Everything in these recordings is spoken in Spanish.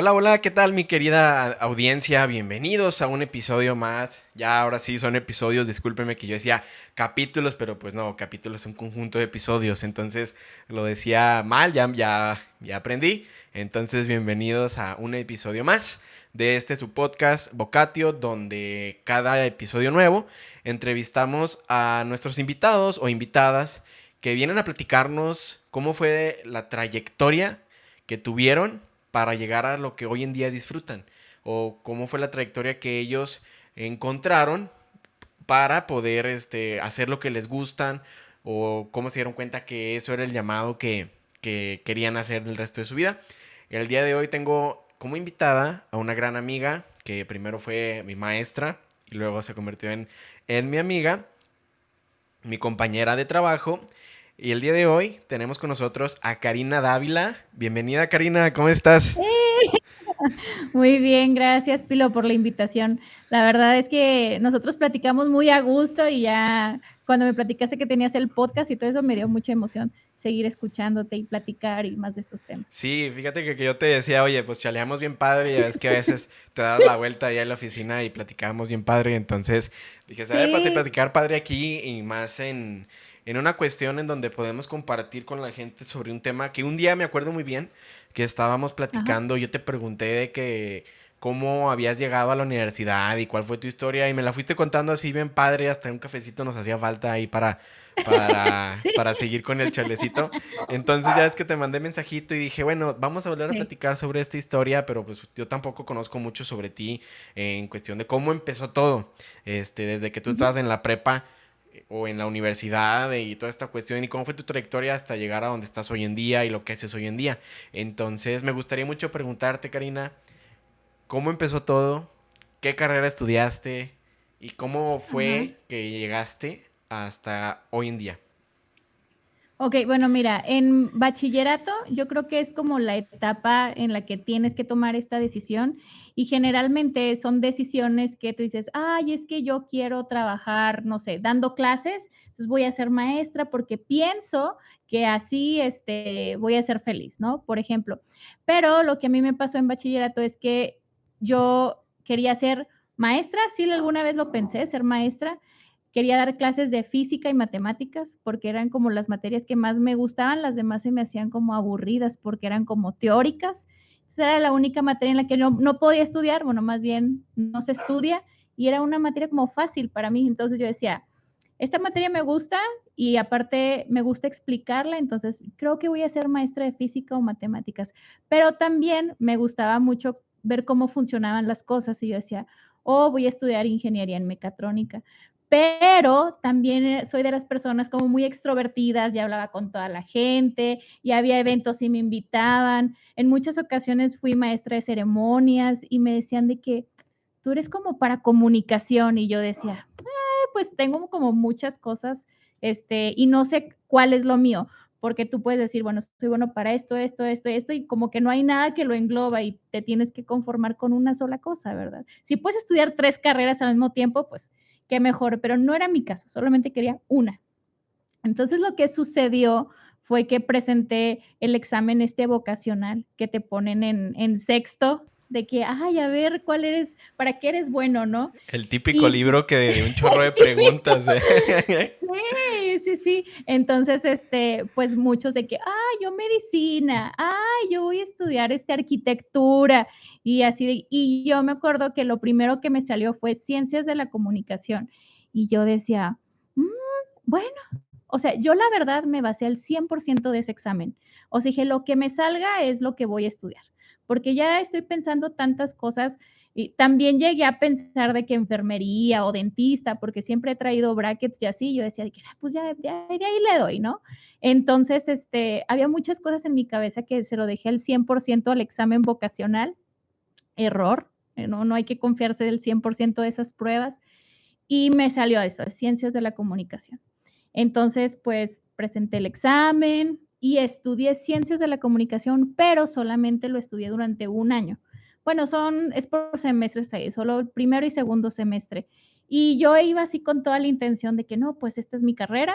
Hola, hola, ¿qué tal mi querida audiencia? Bienvenidos a un episodio más. Ya ahora sí son episodios, discúlpenme que yo decía capítulos, pero pues no, capítulos es un conjunto de episodios, entonces lo decía mal, ya aprendí. Entonces bienvenidos a un episodio más de este su podcast Vocatio, donde cada episodio nuevo entrevistamos a nuestros invitados o invitadas que vienen a platicarnos cómo fue la trayectoria que tuvieron para llegar a lo que hoy en día disfrutan o cómo fue la trayectoria que ellos encontraron para poder hacer lo que les gustan o cómo se dieron cuenta que eso era el llamado que querían hacer el resto de su vida. El día de hoy tengo como invitada a una gran amiga que primero fue mi maestra y luego se convirtió en mi amiga, mi compañera de trabajo. Y el día de hoy tenemos con nosotros a Karina Dávila. Bienvenida, Karina, ¿cómo estás? Muy bien, gracias Pilo por la invitación. La verdad es que nosotros platicamos muy a gusto y ya cuando me platicaste que tenías el podcast y todo eso me dio mucha emoción seguir escuchándote y platicar y más de estos temas. Sí, fíjate que yo te decía, oye, pues chaleamos bien padre, ya ves que a veces te das la vuelta ahí en la oficina y platicábamos bien padre, entonces dije, se debe Sí, platicar padre aquí y más en una cuestión en donde podemos compartir con la gente sobre un tema que un día me acuerdo muy bien que estábamos ajá. platicando, yo te pregunté de que cómo habías llegado a la universidad y cuál fue tu historia y me la fuiste contando así bien padre, hasta un cafecito nos hacía falta ahí para Sí, seguir con el chalecito. Entonces ya es que te mandé mensajito y dije, bueno, vamos a volver a sí. platicar sobre esta historia, pero pues yo tampoco conozco mucho sobre ti en cuestión de cómo empezó todo, desde que tú Ujú. estabas en la prepa o en la universidad y toda esta cuestión y cómo fue tu trayectoria hasta llegar a donde estás hoy en día y lo que haces hoy en día. Entonces me gustaría mucho preguntarte, Karina, ¿cómo empezó todo? ¿Qué carrera estudiaste? ¿Y cómo Ajá. fue que llegaste hasta hoy en día? Ok, bueno, mira, en bachillerato yo creo que es como la etapa en la que tienes que tomar esta decisión y generalmente son decisiones que tú dices, ay, es que yo quiero trabajar, no sé, dando clases, entonces voy a ser maestra porque pienso que así voy a ser feliz, ¿no? Por ejemplo, pero lo que a mí me pasó en bachillerato es que yo quería ser maestra, sí, alguna vez lo pensé, ser maestra, quería dar clases de física y matemáticas porque eran como las materias que más me gustaban, las demás se me hacían como aburridas porque eran como teóricas. Esa era la única materia en la que no podía estudiar, bueno, más bien no se estudia y era una materia como fácil para mí. Entonces yo decía, esta materia me gusta y aparte me gusta explicarla, entonces creo que voy a ser maestra de física o matemáticas. Pero también me gustaba mucho ver cómo funcionaban las cosas y yo decía, oh, voy a estudiar ingeniería en mecatrónica, pero también soy de las personas como muy extrovertidas, ya hablaba con toda la gente, y había eventos y me invitaban. En muchas ocasiones fui maestra de ceremonias y me decían de que tú eres como para comunicación y yo decía, pues tengo como muchas cosas, y no sé cuál es lo mío, porque tú puedes decir, bueno, soy bueno para esto, esto, esto, esto, y como que no hay nada que lo engloba y te tienes que conformar con una sola cosa, ¿verdad? Si puedes estudiar tres carreras al mismo tiempo, pues qué mejor, pero no era mi caso, solamente quería una. Entonces lo que sucedió fue que presenté el examen vocacional que te ponen en sexto, de que, ay, a ver, ¿cuál eres, para qué eres bueno, no? El típico Y libro que de un chorro de preguntas. sí, sí, sí. Entonces, pues muchos de que, ay, yo medicina, ay, yo voy a estudiar arquitectura y así y yo me acuerdo que lo primero que me salió fue ciencias de la comunicación y yo decía, "Mm, bueno, o sea, yo la verdad me basé al 100% de ese examen. O sea, dije, lo que me salga es lo que voy a estudiar, porque ya estoy pensando tantas cosas y también llegué a pensar de que enfermería o dentista, porque siempre he traído brackets y así, yo decía, que, pues ya de ahí le doy, ¿no? Entonces, había muchas cosas en mi cabeza que se lo dejé al 100% al examen vocacional, error, no hay que confiarse del 100% de esas pruebas, y me salió eso, ciencias de la comunicación. Entonces, pues presenté el examen y estudié ciencias de la comunicación, pero solamente lo estudié durante un año. Bueno, es por semestres ahí, solo el primero y segundo semestre. Y yo iba así con toda la intención de que no, pues esta es mi carrera,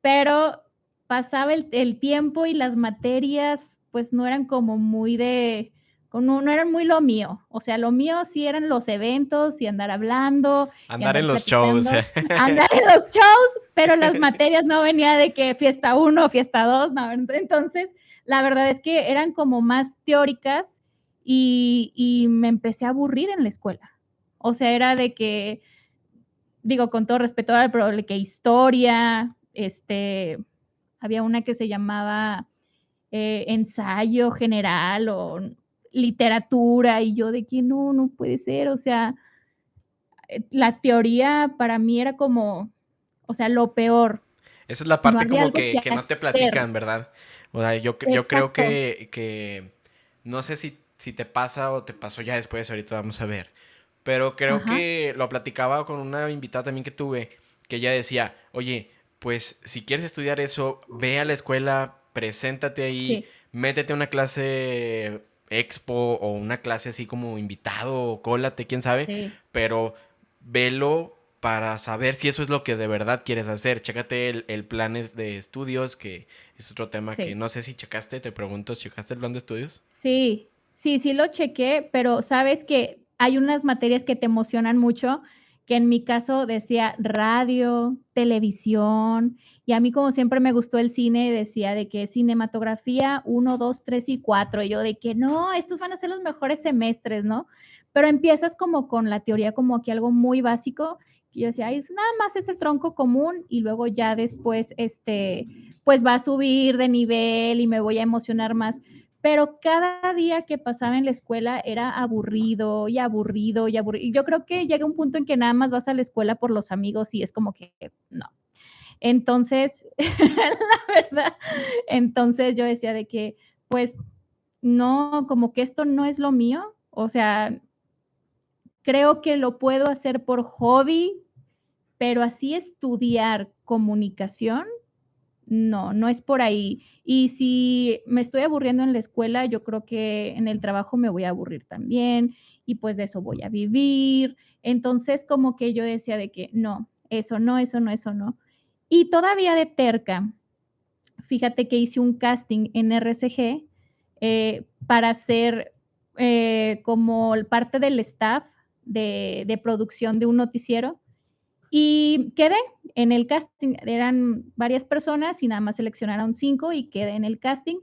pero pasaba el tiempo y las materias pues no eran como muy no eran muy lo mío. O sea, lo mío sí eran los eventos y andar hablando y Andar en andar los shows. platicando, andar en los shows, pero las materias no venía de que fiesta 1, fiesta 2, no. Entonces, la verdad es que eran como más teóricas y me empecé a aburrir en la escuela. O sea, era de que, digo, con todo respeto, pero de que historia, había una que se llamaba ensayo general o literatura, y yo de que no puede ser, o sea, la teoría para mí era como, o sea, lo peor, Esa es la no parte había como algo que que no te hacer. platican, ¿verdad? O sea, yo creo Exacto. que no sé si te pasa o te pasó ya después, ahorita vamos a ver. Pero creo Ajá, que lo platicaba con una invitada también que tuve, que ella decía, oye, pues si quieres estudiar eso, ve a la escuela, preséntate ahí, sí, métete a una clase expo o una clase así como invitado o cólate, quién sabe, sí, pero velo para saber si eso es lo que de verdad quieres hacer. Chécate el plan de estudios, que es otro tema que sí. no sé si checaste, te pregunto, ¿checaste el plan de estudios? Sí, sí lo chequé, pero sabes que hay unas materias que te emocionan mucho, que en mi caso decía radio, televisión, y a mí como siempre me gustó el cine, decía de que cinematografía 1, 2, 3 y 4, y yo de que no, estos van a ser los mejores semestres, ¿no? Pero empiezas como con la teoría como que algo muy básico, que yo decía, ay, nada más es el tronco común y luego ya después, pues va a subir de nivel y me voy a emocionar más, pero cada día que pasaba en la escuela era aburrido y aburrido y aburrido. Y yo creo que llega un punto en que nada más vas a la escuela por los amigos y es como que no. Entonces, la verdad, entonces yo decía de que, pues, no, como que esto no es lo mío. O sea, creo que lo puedo hacer por hobby, pero así estudiar comunicación, no es por ahí. Y si me estoy aburriendo en la escuela, yo creo que en el trabajo me voy a aburrir también y pues de eso voy a vivir. Entonces, como que yo decía de que no, eso no, eso no, eso no. Y todavía de terca, fíjate que hice un casting en RCG para ser como parte del staff de producción de un noticiero y quedé en el casting. Eran varias personas y nada más seleccionaron 5 y quedé en el casting.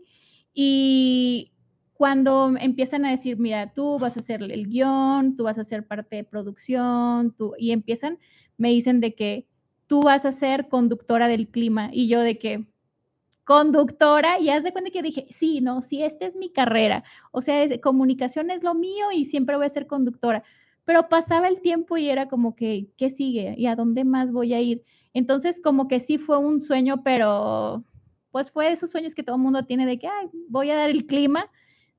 Y cuando empiezan a decir, mira, tú vas a hacer el guión, tú vas a ser parte de producción, y empiezan, me dicen de que tú vas a ser conductora del clima. Y yo de que, conductora, y haz de cuenta que dije, sí, no, sí, esta es mi carrera. O sea, comunicación es lo mío y siempre voy a ser conductora. Pero pasaba el tiempo y era como que, ¿qué sigue? ¿Y a dónde más voy a ir? Entonces, como que sí fue un sueño, pero pues fue de esos sueños que todo el mundo tiene de que, ay, voy a dar el clima.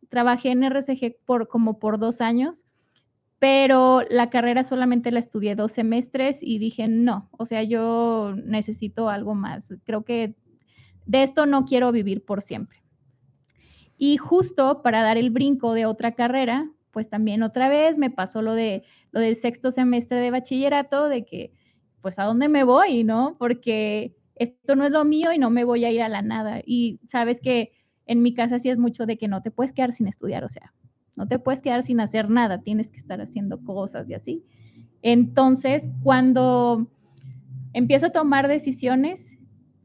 Trabajé en RCG como por 2 años, pero la carrera solamente la estudié 2 semestres y dije, no, o sea, yo necesito algo más. Creo que de esto no quiero vivir por siempre. Y justo para dar el brinco de otra carrera, pues también otra vez me pasó lo del sexto semestre de bachillerato, de que, pues, ¿a dónde me voy, no? Porque esto no es lo mío y no me voy a ir a la nada. Y sabes que en mi casa sí es mucho de que no te puedes quedar sin estudiar, o sea, no te puedes quedar sin hacer nada, tienes que estar haciendo cosas y así. Entonces, cuando empiezo a tomar decisiones,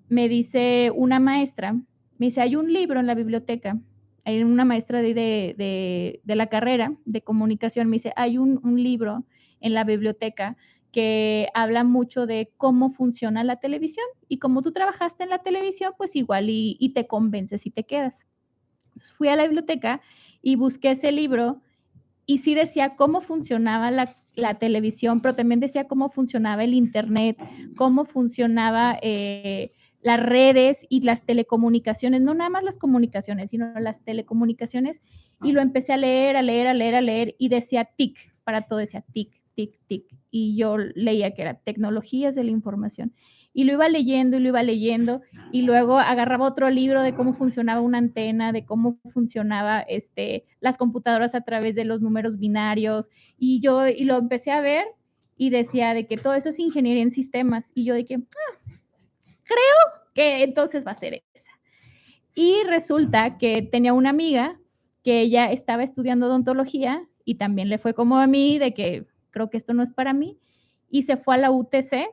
me dice una maestra, me dice, hay un libro en la biblioteca, hay una maestra de la carrera de comunicación, me dice, hay un libro en la biblioteca que habla mucho de cómo funciona la televisión y como tú trabajaste en la televisión, pues igual y te convences y te quedas. Entonces fui a la biblioteca y busqué ese libro y sí decía cómo funcionaba la televisión, pero también decía cómo funcionaba el Internet, cómo funcionaba las redes y las telecomunicaciones, no nada más las comunicaciones, sino las telecomunicaciones. Y lo empecé a leer, a leer, a leer, a leer, y decía TIC, para todo decía TIC, TIC, TIC. Y yo leía que era tecnologías de la información. Y lo iba leyendo y lo iba leyendo y luego agarraba otro libro de cómo funcionaba una antena, de cómo funcionaba las computadoras a través de los números binarios, y lo empecé a ver y decía de que todo eso es ingeniería en sistemas, y yo de que entonces va a ser esa. Y resulta que tenía una amiga que ella estaba estudiando odontología y también le fue como a mí, de que creo que esto no es para mí, y se fue a la UTC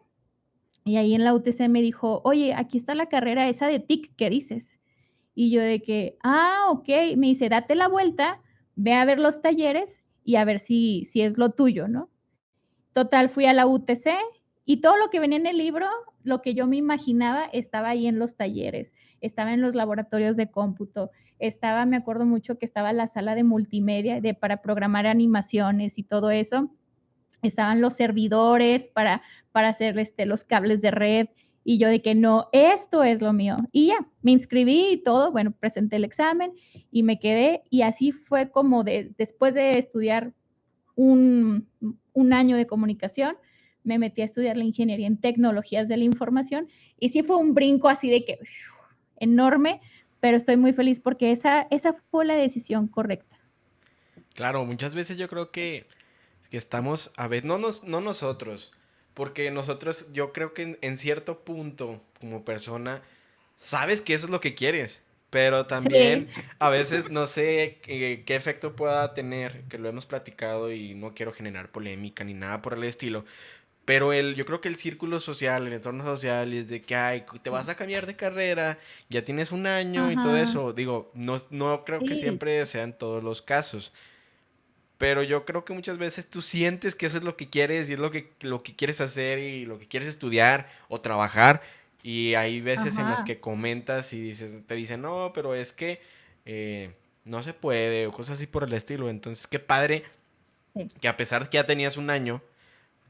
y ahí en la UTC me dijo, oye, aquí está la carrera esa de TIC que dices. Y yo de que, ok, me dice, date la vuelta, ve a ver los talleres y a ver si es lo tuyo, ¿no? Total, fui a la UTC y todo lo que venía en el libro, lo que yo me imaginaba, estaba ahí en los talleres, estaba en los laboratorios de cómputo, estaba, me acuerdo mucho que estaba la sala de multimedia para programar animaciones y todo eso, estaban los servidores para hacer los cables de red y yo de que no, esto es lo mío. Y ya, me inscribí y todo, bueno, presenté el examen y me quedé y así fue como después de estudiar un año de comunicación, me metí a estudiar la ingeniería en tecnologías de la información y sí fue un brinco así de que enorme, pero estoy muy feliz porque esa fue la decisión correcta. Claro, muchas veces yo creo que estamos, a ver, no nosotros, porque nosotros yo creo que en cierto punto como persona sabes que eso es lo que quieres, pero también Sí, a veces no sé qué efecto pueda tener, que lo hemos platicado y no quiero generar polémica ni nada por el estilo, pero yo creo que el círculo social, el entorno social es de que, ay, te vas sí. a cambiar de carrera, ya tienes un año y todo Ajá, eso, digo, no creo que sí, siempre sean todos los casos. Pero yo creo que muchas veces tú sientes que eso es lo que quieres y es lo que quieres hacer y lo que quieres estudiar o trabajar. Y hay veces en las ajá, que comentas y te dicen, no, pero es que no se puede o cosas así por el estilo. Entonces, qué padre sí, que a pesar de que ya tenías un año,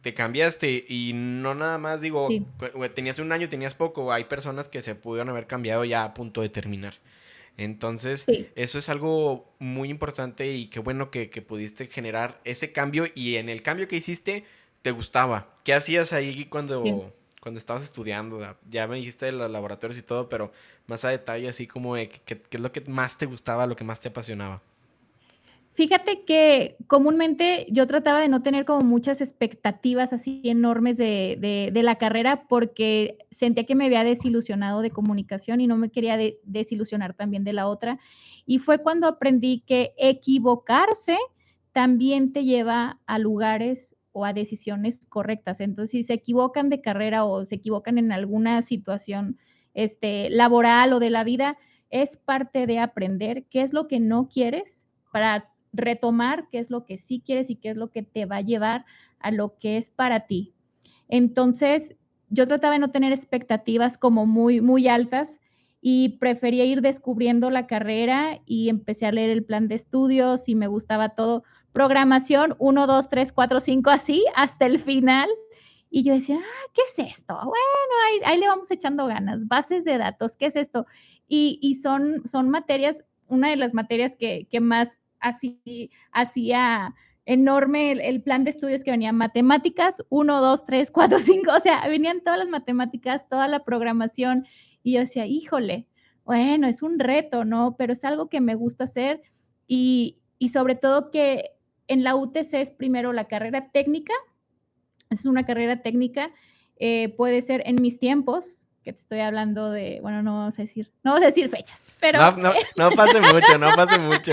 te cambiaste y no nada más digo, sí, tenías un año, tenías poco. Hay personas que se pudieron haber cambiado ya a punto de terminar. Entonces, sí, eso es algo muy importante y qué bueno que pudiste generar ese cambio y en el cambio que hiciste, te gustaba. ¿Qué hacías ahí sí. cuando estabas estudiando? Ya me dijiste de los laboratorios y todo, pero más a detalle, así como de qué es lo que más te gustaba, lo que más te apasionaba. Fíjate que comúnmente yo trataba de no tener como muchas expectativas así enormes de la carrera porque sentía que me había desilusionado de comunicación y no me quería desilusionar también de la otra. Y fue cuando aprendí que equivocarse también te lleva a lugares o a decisiones correctas. Entonces, si se equivocan de carrera o se equivocan en alguna situación laboral o de la vida, es parte de aprender qué es lo que no quieres para retomar qué es lo que sí quieres y qué es lo que te va a llevar a lo que es para ti. Entonces, yo trataba de no tener expectativas como muy, muy altas y prefería ir descubriendo la carrera y empecé a leer el plan de estudios y me gustaba todo. Programación 1, 2, 3, 4, 5, así hasta el final. Y yo decía, ¿qué es esto? Bueno, ahí le vamos echando ganas. Bases de datos, ¿qué es esto? Y son materias, una de las materias que más así hacía enorme el plan de estudios que venía matemáticas, 1, 2, 3, 4, 5, o sea, venían todas las matemáticas, toda la programación, y yo decía, híjole, bueno, es un reto, ¿no? Pero es algo que me gusta hacer y sobre todo que en la UTC es primero la carrera técnica, es una carrera técnica, puede ser en mis tiempos, que te estoy hablando de, bueno, no vamos a decir fechas, pero No pase mucho, no pase mucho.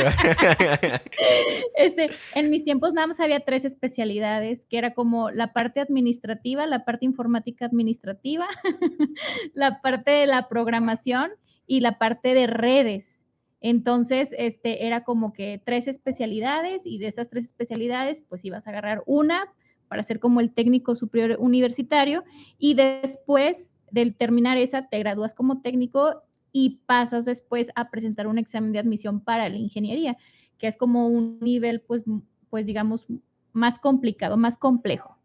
En mis tiempos nada más había 3 especialidades, que era como la parte administrativa, la parte informática administrativa, la parte de la programación y la parte de redes. Entonces, era como que 3 especialidades y de esas 3 especialidades, pues ibas a agarrar una para ser como el técnico superior universitario y después de terminar esa, te gradúas como técnico y pasas después a presentar un examen de admisión para la ingeniería, que es como un nivel, pues digamos, más complicado, más complejo.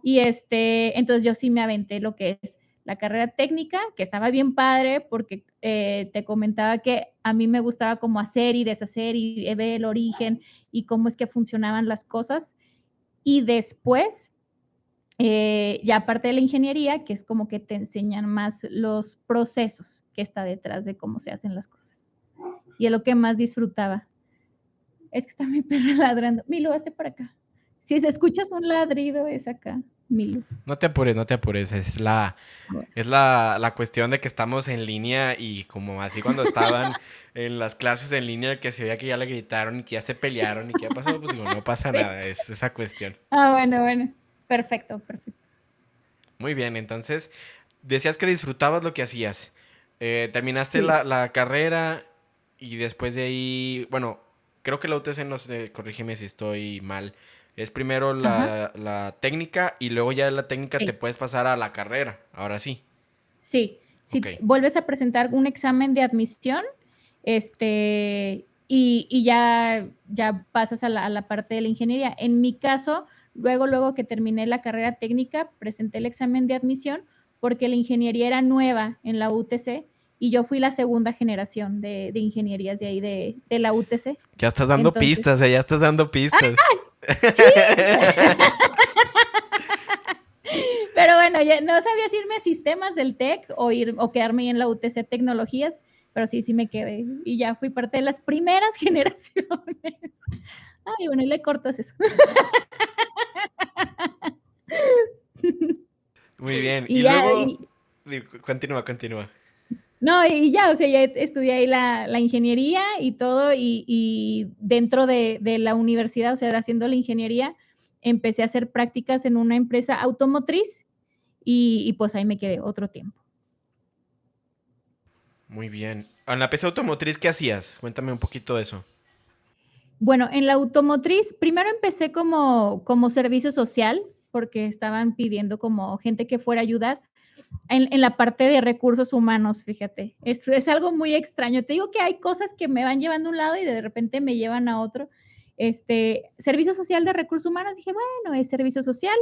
Y entonces yo sí me aventé lo que es la carrera técnica, que estaba bien padre porque te comentaba que a mí me gustaba como hacer y deshacer y ver el origen y cómo es que funcionaban las cosas. Y después, ya aparte de la ingeniería, que es como que te enseñan más los procesos que está detrás de cómo se hacen las cosas. Y es lo que más disfrutaba. Es que está mi perra ladrando. Milo, hazte para acá. Si se escuchas un ladrido, es acá. Milu. No te apures, no te apures. Bueno. Es la cuestión de que estamos en línea y como así cuando estaban en las clases en línea que se veía que ya le gritaron y que ya se pelearon y que ya pasó, pues digo, no pasa Sí. nada, es esa cuestión. Bueno. Perfecto, perfecto. Muy bien, entonces decías que disfrutabas lo que hacías. Terminaste Sí. la carrera y después de ahí, bueno, creo que la UTC, no sé, corrígeme si estoy mal. Es primero Ajá. la técnica y luego ya de la técnica te Sí. puedes pasar a la carrera. Ahora sí. Sí. Ok. Si vuelves a presentar un examen de admisión, y ya pasas a la parte de la ingeniería. En mi caso, luego que terminé la carrera técnica, presenté el examen de admisión porque la ingeniería era nueva en la UTC y yo fui la segunda generación de ingenierías de ahí de la UTC. Ya estás dando Entonces, pistas, ya estás dando pistas. sí, pero bueno, ya no sabía si irme a sistemas del TEC o quedarme en la UTC Tecnologías, pero sí me quedé y ya fui parte de las primeras generaciones. Ay, bueno, y le cortas eso. Muy bien. Y Y ya, luego, continúa, continúa. no, y ya, o sea, ya estudié ahí la ingeniería y todo, y dentro de la universidad, o sea, haciendo la ingeniería, empecé a hacer prácticas en una empresa automotriz y pues ahí me quedé otro tiempo. Muy bien. En la pieza automotriz, ¿qué hacías? Cuéntame un poquito de eso. Bueno, en la automotriz, primero empecé como servicio social, porque estaban pidiendo como gente que fuera a ayudar en la parte de recursos humanos, fíjate. Es algo muy extraño. Te digo que hay cosas que me van llevando a un lado y de repente me llevan a otro. Servicio social de recursos humanos, dije, bueno, es servicio social,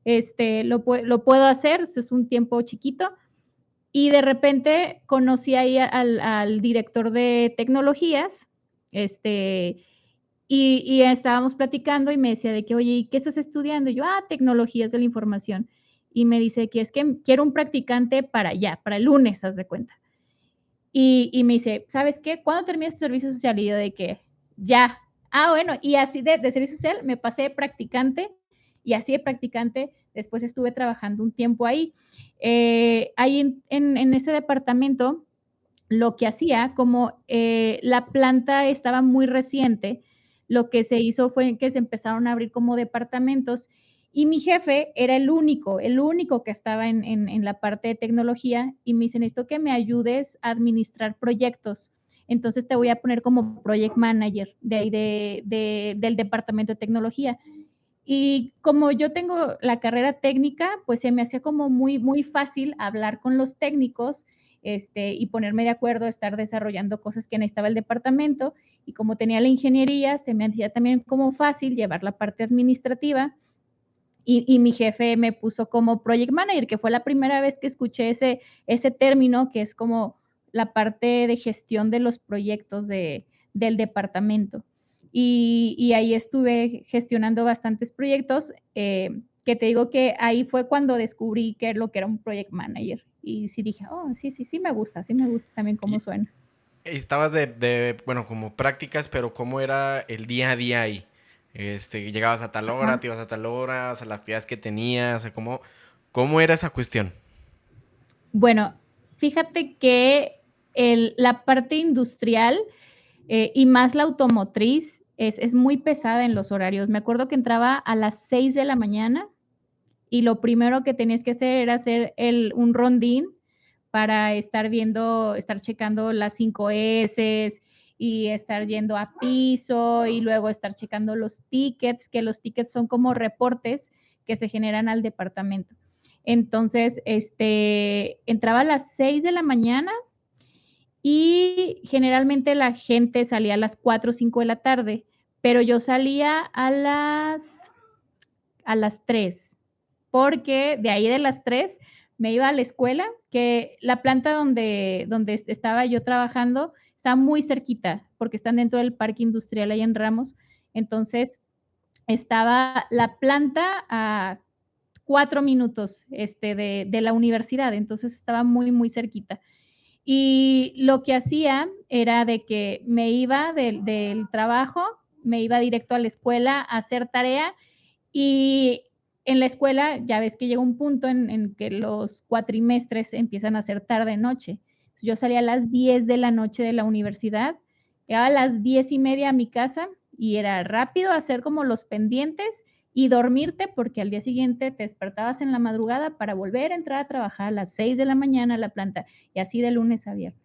lo puedo hacer, es un tiempo chiquito. Y de repente conocí ahí al director de tecnologías, y estábamos platicando y me decía de que, oye, ¿y qué estás estudiando? Y yo, tecnologías de la información. Y me dice que es que quiero un practicante para ya, para el lunes, haz de cuenta. Y me dice, ¿sabes qué? ¿Cuándo terminas tu servicio social? Y yo de que, ya. Bueno, y así de servicio social me pasé de practicante y así de practicante después estuve trabajando un tiempo ahí. Ahí en ese departamento lo que hacía, como la planta estaba muy reciente, lo que se hizo fue que se empezaron a abrir como departamentos y mi jefe era el único que estaba en la parte de tecnología y me dice, necesito que me ayudes a administrar proyectos. Entonces te voy a poner como project manager de ahí del departamento de tecnología. Y como yo tengo la carrera técnica, pues se me hacía como muy fácil hablar con los técnicos, y ponerme de acuerdo, estar desarrollando cosas que necesitaba el departamento. Y como tenía la ingeniería, se me hacía también como fácil llevar la parte administrativa. Y mi jefe me puso como project manager, que fue la primera vez que escuché ese término, que es como la parte de gestión de los proyectos del departamento. Y ahí estuve gestionando bastantes proyectos, que te digo que ahí fue cuando descubrí que lo que era un project manager. Y sí dije, sí me gusta también cómo Y suena. estabas bueno, como prácticas, pero ¿cómo era el día a día ahí? Llegabas a tal hora, Ajá. te ibas a tal hora, o sea, las actividades que tenías, o sea, ¿cómo era esa cuestión? Bueno, fíjate que la parte industrial, y más la automotriz es muy pesada en los horarios. Me acuerdo que entraba a las 6 de la mañana y lo primero que tenías que hacer era hacer un rondín para estar checando las 5S y estar yendo a piso y luego estar checando los tickets, que los tickets son como reportes que se generan al departamento. Entonces, entraba a las 6 de la mañana y generalmente la gente salía a las 4 o 5 de la tarde, pero yo salía a las 3 porque de ahí de las 3 me iba a la escuela, que la planta donde estaba yo trabajando está muy cerquita, porque están dentro del parque industrial ahí en Ramos. Entonces, estaba la planta a 4 minutos de la universidad, entonces estaba muy cerquita. Y lo que hacía era de que me iba del trabajo, me iba directo a la escuela a hacer tarea y en la escuela ya ves que llega un punto en que los cuatrimestres empiezan a ser tarde-noche. Yo salía a las 10 de la noche de la universidad, llegaba a las 10:30 a mi casa y era rápido hacer como los pendientes y dormirte porque al día siguiente te despertabas en la madrugada para volver a entrar a trabajar a las 6 de la mañana a la planta y así de lunes a viernes.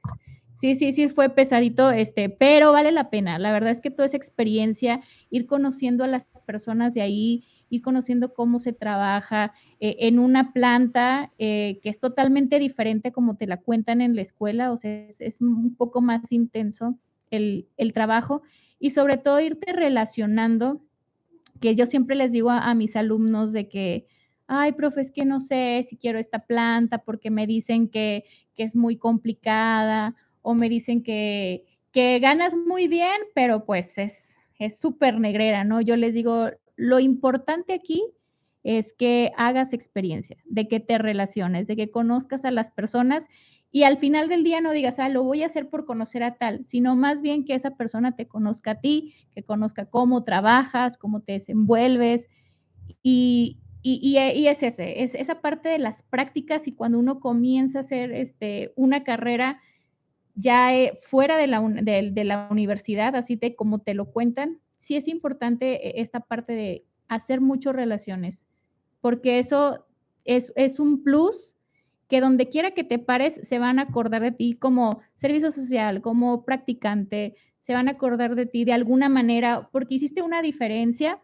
Sí, sí, sí, fue pesadito, pero vale la pena. La verdad es que toda esa experiencia, ir conociendo a las personas de ahí, ir conociendo cómo se trabaja en una planta que es totalmente diferente como te la cuentan en la escuela, o sea, es un poco más intenso el trabajo y sobre todo irte relacionando, que yo siempre les digo a mis alumnos de que, ay, profe, es que no sé si quiero esta planta porque me dicen que es muy complicada o me dicen que ganas muy bien, pero pues es súper negrera, ¿no? Yo les digo, lo importante aquí es que hagas experiencia, de que te relaciones, de que conozcas a las personas y al final del día no digas, ah, lo voy a hacer por conocer a tal, sino más bien que esa persona te conozca a ti, que conozca cómo trabajas, cómo te desenvuelves y es es esa parte de las prácticas y cuando uno comienza a hacer una carrera ya fuera de la universidad, así de como te lo cuentan, sí es importante esta parte de hacer muchas relaciones, porque eso es un plus que donde quiera que te pares se van a acordar de ti como servicio social, como practicante, se van a acordar de ti de alguna manera porque hiciste una diferencia.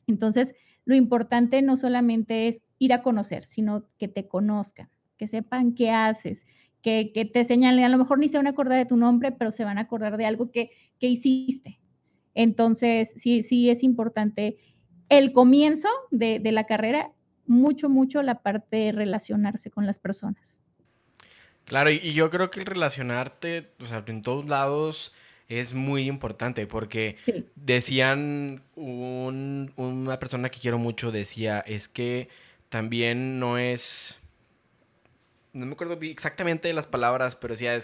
Entonces, lo importante no solamente es ir a conocer, sino que te conozcan, que sepan qué haces, que te señalen, a lo mejor ni se van a acordar de tu nombre, pero se van a acordar de algo que hiciste. Entonces, sí, sí es importante el comienzo de la carrera, mucho, mucho la parte de relacionarse con las personas. Claro, y yo creo que el relacionarte, o sea, en todos lados es muy importante porque Sí. decían, una persona que quiero mucho decía, es que también no es, no me acuerdo exactamente de las palabras, pero decía,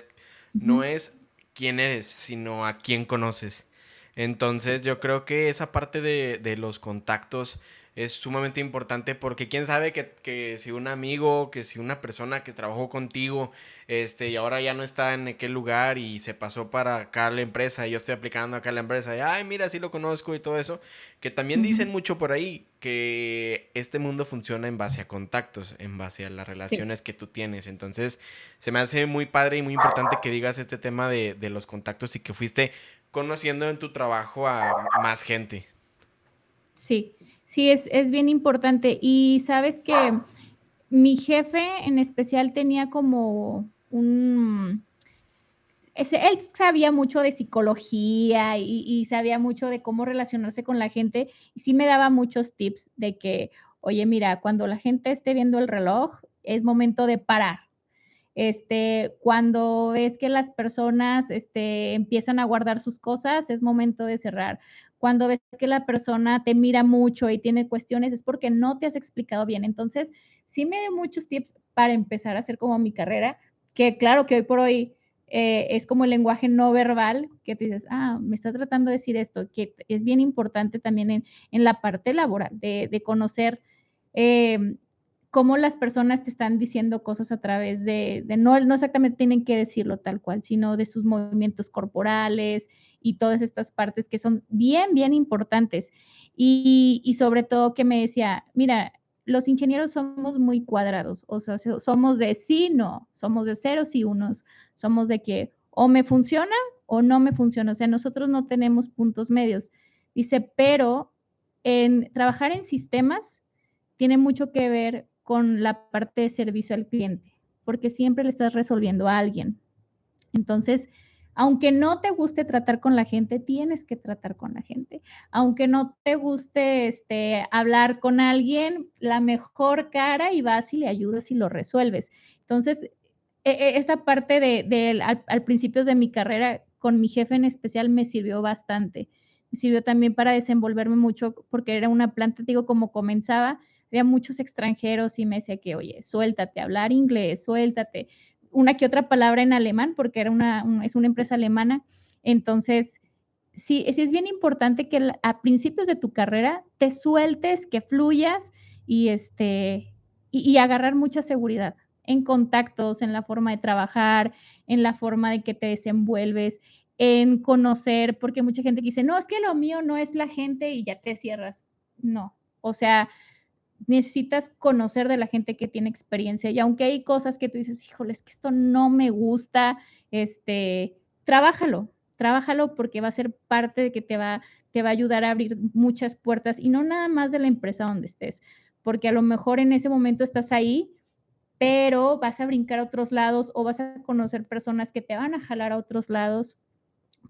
no Ujú. es quién eres, sino a quién conoces. Entonces yo creo que esa parte de los contactos es sumamente importante porque quién sabe que si un amigo, que si una persona que trabajó contigo, y ahora ya no está en aquel lugar y se pasó para acá la empresa y yo estoy aplicando acá la empresa y, ay, mira, sí lo conozco y todo eso, que también Ujú. dicen mucho por ahí que este mundo funciona en base a contactos, en base a las Sí. relaciones que tú tienes. Entonces, se me hace muy padre y muy importante que digas este tema de los contactos y que fuiste conociendo en tu trabajo a más gente. Sí, sí, es bien importante. Y sabes que mi jefe en especial tenía como él sabía mucho de psicología y sabía mucho de cómo relacionarse con la gente y sí me daba muchos tips de que, oye, mira, cuando la gente esté viendo el reloj, es momento de parar. Cuando es que las personas empiezan a guardar sus cosas, es momento de cerrar. Cuando ves que la persona te mira mucho y tiene cuestiones, es porque no te has explicado bien. Entonces, sí me dio muchos tips para empezar a hacer como mi carrera, que claro que hoy por hoy es como el lenguaje no verbal, que tú dices, ah, me está tratando de decir esto, que es bien importante también en la parte laboral, de conocer eh, cómo las personas te están diciendo cosas a través de no exactamente tienen que decirlo tal cual, sino de sus movimientos corporales y todas estas partes que son bien, bien importantes. Y sobre todo que me decía, mira, los ingenieros somos muy cuadrados, o sea, somos de sí, no, somos de ceros y unos, somos de que o me funciona o no me funciona, o sea, nosotros no tenemos puntos medios. Dice, pero en trabajar en sistemas tiene mucho que ver con la parte de servicio al cliente, porque siempre le estás resolviendo a alguien. Entonces, aunque no te guste tratar con la gente, tienes que tratar con la gente. Aunque no te guste hablar con alguien, la mejor cara y vas y le ayudas y lo resuelves. Entonces, esta parte al principio de mi carrera con mi jefe en especial me sirvió bastante. Me sirvió también para desenvolverme mucho porque era una planta, digo, como comenzaba, había muchos extranjeros y me decía que, oye, suéltate, hablar inglés, suéltate, una que otra palabra en alemán, porque es una empresa alemana. Entonces, sí, sí es bien importante que a principios de tu carrera te sueltes, que fluyas y, y agarrar mucha seguridad en contactos, en la forma de trabajar, en la forma de que te desenvuelves, en conocer, porque mucha gente que dice, no, es que lo mío no es la gente y ya te cierras. No, o sea, necesitas conocer de la gente que tiene experiencia y aunque hay cosas que tú dices, híjole, es que esto no me gusta, trabájalo, trabájalo porque va a ser parte de que te va a ayudar a abrir muchas puertas y no nada más de la empresa donde estés, porque a lo mejor en ese momento estás ahí, pero vas a brincar a otros lados o vas a conocer personas que te van a jalar a otros lados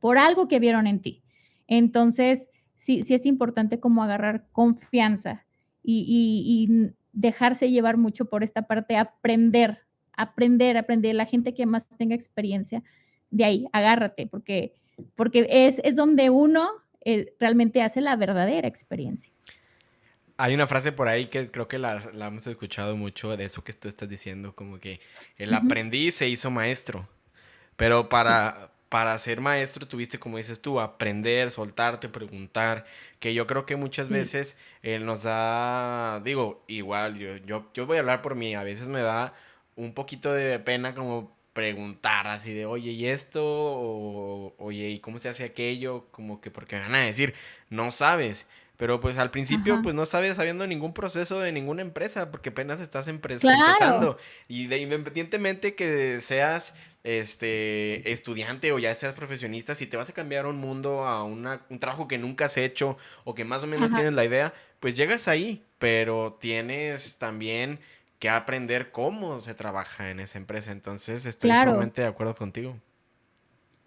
por algo que vieron en ti. Entonces, sí es importante como agarrar confianza y dejarse llevar mucho por esta parte, aprender, la gente que más tenga experiencia, de ahí, agárrate, porque es donde uno realmente hace la verdadera experiencia. Hay una frase por ahí que creo que la hemos escuchado mucho de eso que tú estás diciendo, como que el Ujú. aprendiz se hizo maestro. Pero Sí, para ser maestro tuviste, como dices tú, aprender, soltarte, preguntar, que yo creo que muchas sí, veces nos da, digo, igual, yo voy a hablar por mí, a veces me da un poquito de pena como preguntar así de, oye, ¿y esto? O, oye, ¿y cómo se hace aquello? Como que porque me van a decir, no sabes. Pero pues al principio ajá. pues no sabes sabiendo ningún proceso de ninguna empresa porque apenas estás Claro, empezando. Y de, independientemente que seas estudiante o ya seas profesionista, si te vas a cambiar a un mundo, a un trabajo que nunca has hecho o que más o menos ajá, tienes la idea, pues llegas ahí, pero tienes también que aprender cómo se trabaja en esa empresa. Entonces estoy claro. sumamente de acuerdo contigo.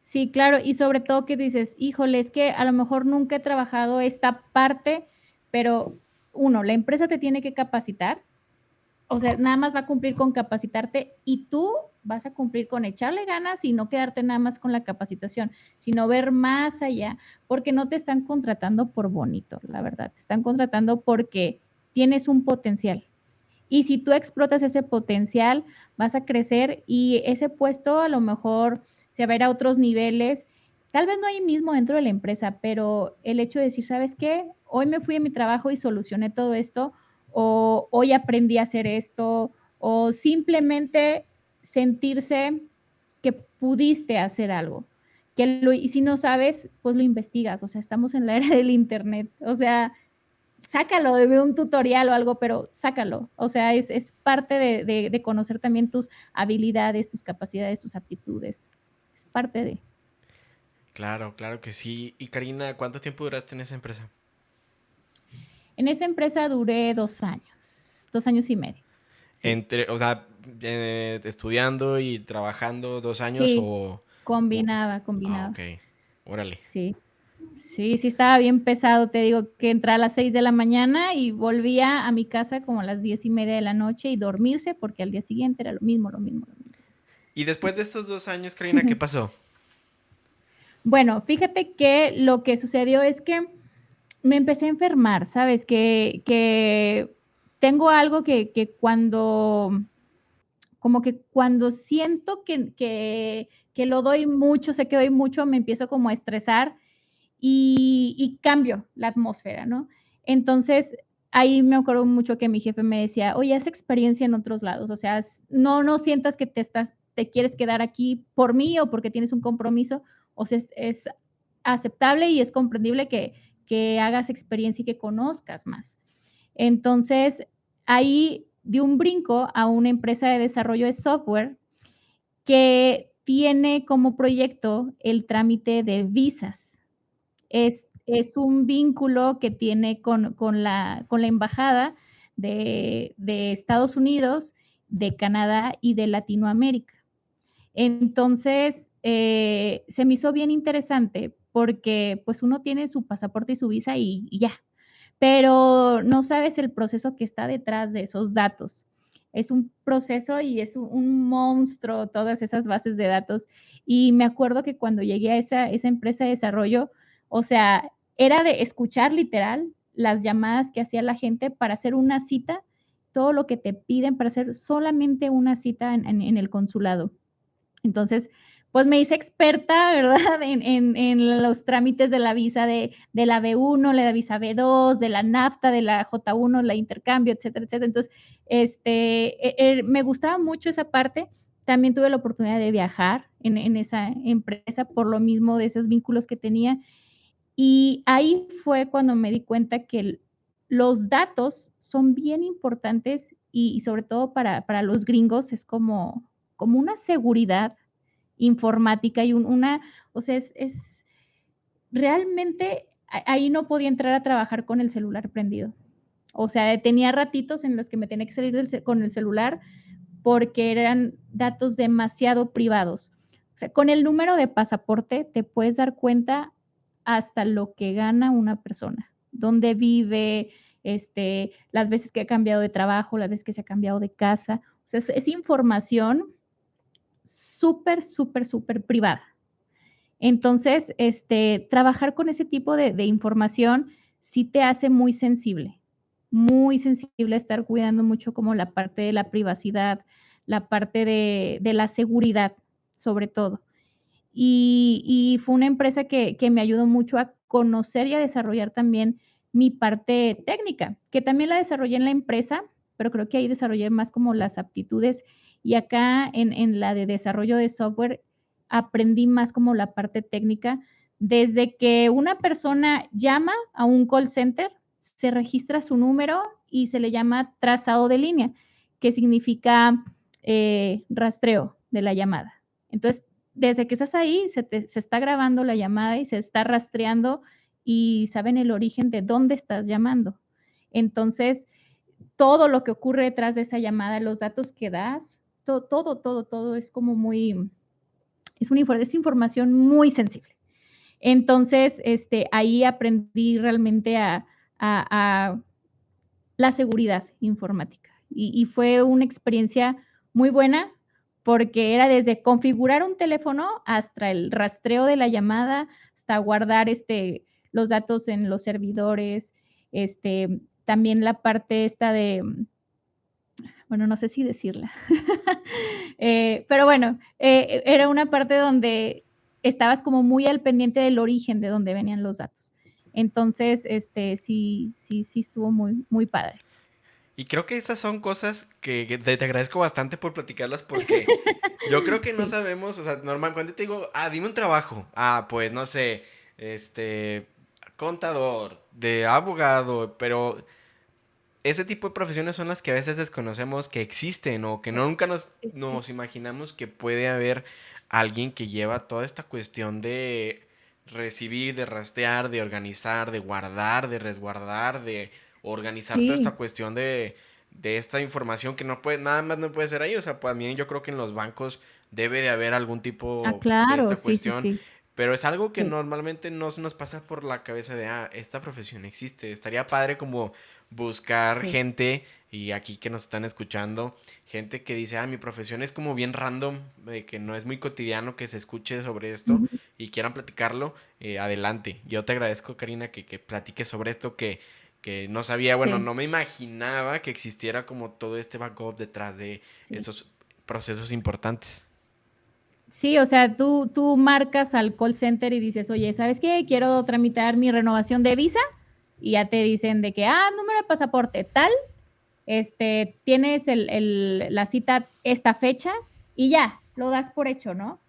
Sí, claro, y sobre todo que dices, híjole, es que a lo mejor nunca he trabajado esta parte, pero uno, la empresa te tiene que capacitar, o sea, nada más va a cumplir con capacitarte y tú vas a cumplir con echarle ganas y no quedarte nada más con la capacitación, sino ver más allá, porque no te están contratando por bonito, la verdad, te están contratando porque tienes un potencial. Y si tú explotas ese potencial, vas a crecer y ese puesto a lo mejor se va a ir a otros niveles. Tal vez no ahí mismo dentro de la empresa, pero el hecho de decir, ¿sabes qué? Hoy me fui a mi trabajo y solucioné todo esto, o hoy aprendí a hacer esto, o simplemente sentirse que pudiste hacer algo. Y si no sabes, pues lo investigas. O sea, estamos en la era del Internet. O sea, sácalo de un tutorial o algo, pero sácalo. O sea, es parte de conocer también tus habilidades, tus capacidades, tus aptitudes. Es parte de. Claro, claro que sí. Y Karina, ¿cuánto tiempo duraste en esa empresa? En esa empresa duré 2 años y medio. Sí, Entre, o sea, estudiando y trabajando 2 años sí, o- combinaba, ah, combinaba. ok. Órale. Sí, sí, estaba bien pesado. Te digo que entraba a las 6 de la mañana y volvía a mi casa como a las 10:30 de la noche y dormirse porque al día siguiente era lo mismo, lo mismo, lo mismo. Y después de estos 2 años, Karina, ¿qué pasó? Bueno, fíjate que lo que sucedió es que me empecé a enfermar, ¿sabes? Que tengo algo que cuando, como que cuando siento que lo doy mucho, sé que doy mucho, me empiezo como a estresar y cambio la atmósfera, ¿no? Entonces, ahí me acuerdo mucho que mi jefe me decía, oye, haz experiencia en otros lados, o sea, no sientas que te quieres quedar aquí por mí o porque tienes un compromiso, o sea, es aceptable y es comprendible que hagas experiencia y que conozcas más. Entonces, ahí di un brinco a una empresa de desarrollo de software que tiene como proyecto el trámite de visas. Es un vínculo que tiene con la embajada de Estados Unidos, de Canadá y de Latinoamérica. Entonces, se me hizo bien interesante porque pues uno tiene su pasaporte y su visa y ya, pero no sabes el proceso que está detrás de esos datos. Es un proceso y es un monstruo todas esas bases de datos. Y me acuerdo que cuando llegué a esa empresa de desarrollo, o sea, era de escuchar literal las llamadas que hacía la gente para hacer una cita, todo lo que te piden para hacer solamente una cita en el consulado. Entonces, pues me hice experta, ¿verdad? En los trámites de la visa de la B1, la visa B2, de la NAFTA, de la J1, la intercambio, etcétera, etcétera. Entonces, me gustaba mucho esa parte. También tuve la oportunidad de viajar en esa empresa por lo mismo de esos vínculos que tenía. Y ahí fue cuando me di cuenta que los datos son bien importantes y sobre todo para los gringos es como una seguridad informática y una, o sea, es realmente ahí no podía entrar a trabajar con el celular prendido. O sea, tenía ratitos en los que me tenía que salir con el celular porque eran datos demasiado privados. O sea, con el número de pasaporte te puedes dar cuenta hasta lo que gana una persona, dónde vive, las veces que ha cambiado de trabajo, las veces que se ha cambiado de casa. O sea, es información súper, súper, súper privada. Entonces, trabajar con ese tipo de información sí te hace muy sensible estar cuidando mucho como la parte de la privacidad, la parte de la seguridad, sobre todo. Y fue una empresa que me ayudó mucho a conocer y a desarrollar también mi parte técnica, que también la desarrollé en la empresa, pero creo que ahí desarrollé más como las aptitudes y acá en la de desarrollo de software aprendí más como la parte técnica. Desde que una persona llama a un call center, se registra su número y se le llama trazado de línea, que significa rastreo de la llamada. Entonces, desde que estás ahí, se está grabando la llamada y se está rastreando y saben el origen de dónde estás llamando. Entonces, todo lo que ocurre detrás de esa llamada, los datos que das, todo es como muy, es información muy sensible. Entonces, ahí aprendí realmente a la seguridad informática. Y fue una experiencia muy buena porque era desde configurar un teléfono hasta el rastreo de la llamada, hasta guardar los datos en los servidores, también la parte esta de, bueno, no sé si decirla, pero bueno, era una parte donde estabas como muy al pendiente del origen de donde venían los datos. Entonces, sí estuvo muy, muy padre. Y creo que esas son cosas que te agradezco bastante por platicarlas porque yo creo que no Sí, sabemos, o sea, normal, cuando te digo, dime un trabajo, pues no sé, contador, de abogado, pero ese tipo de profesiones son las que a veces desconocemos que existen o que nunca sí, nos imaginamos que puede haber alguien que lleva toda esta cuestión de recibir, de rastrear, de organizar, de guardar, de resguardar, de organizar toda esta sí. cuestión de esta información que no puede, nada más no puede ser ahí. O sea, también yo creo que en los bancos debe de haber algún Ah, tipo de claro, esta sí, sí, cuestión. sí, Pero es algo que sí, normalmente no se nos pasa por la cabeza de, esta profesión existe. Estaría padre como buscar sí. gente, y aquí que nos están escuchando, gente que dice, mi profesión es como bien random, de que no es muy cotidiano que se escuche sobre esto Ujú, y quieran platicarlo, adelante. Yo te agradezco, Karina, que platiques sobre esto que no sabía, bueno, sí, no me imaginaba que existiera como todo este backup detrás de sí. esos procesos importantes. Sí, o sea, tú marcas al call center y dices: "Oye, ¿sabes qué? Quiero tramitar mi renovación de visa", y ya te dicen de que: número de pasaporte tal, tienes la cita esta fecha", y ya, lo das por hecho, ¿no?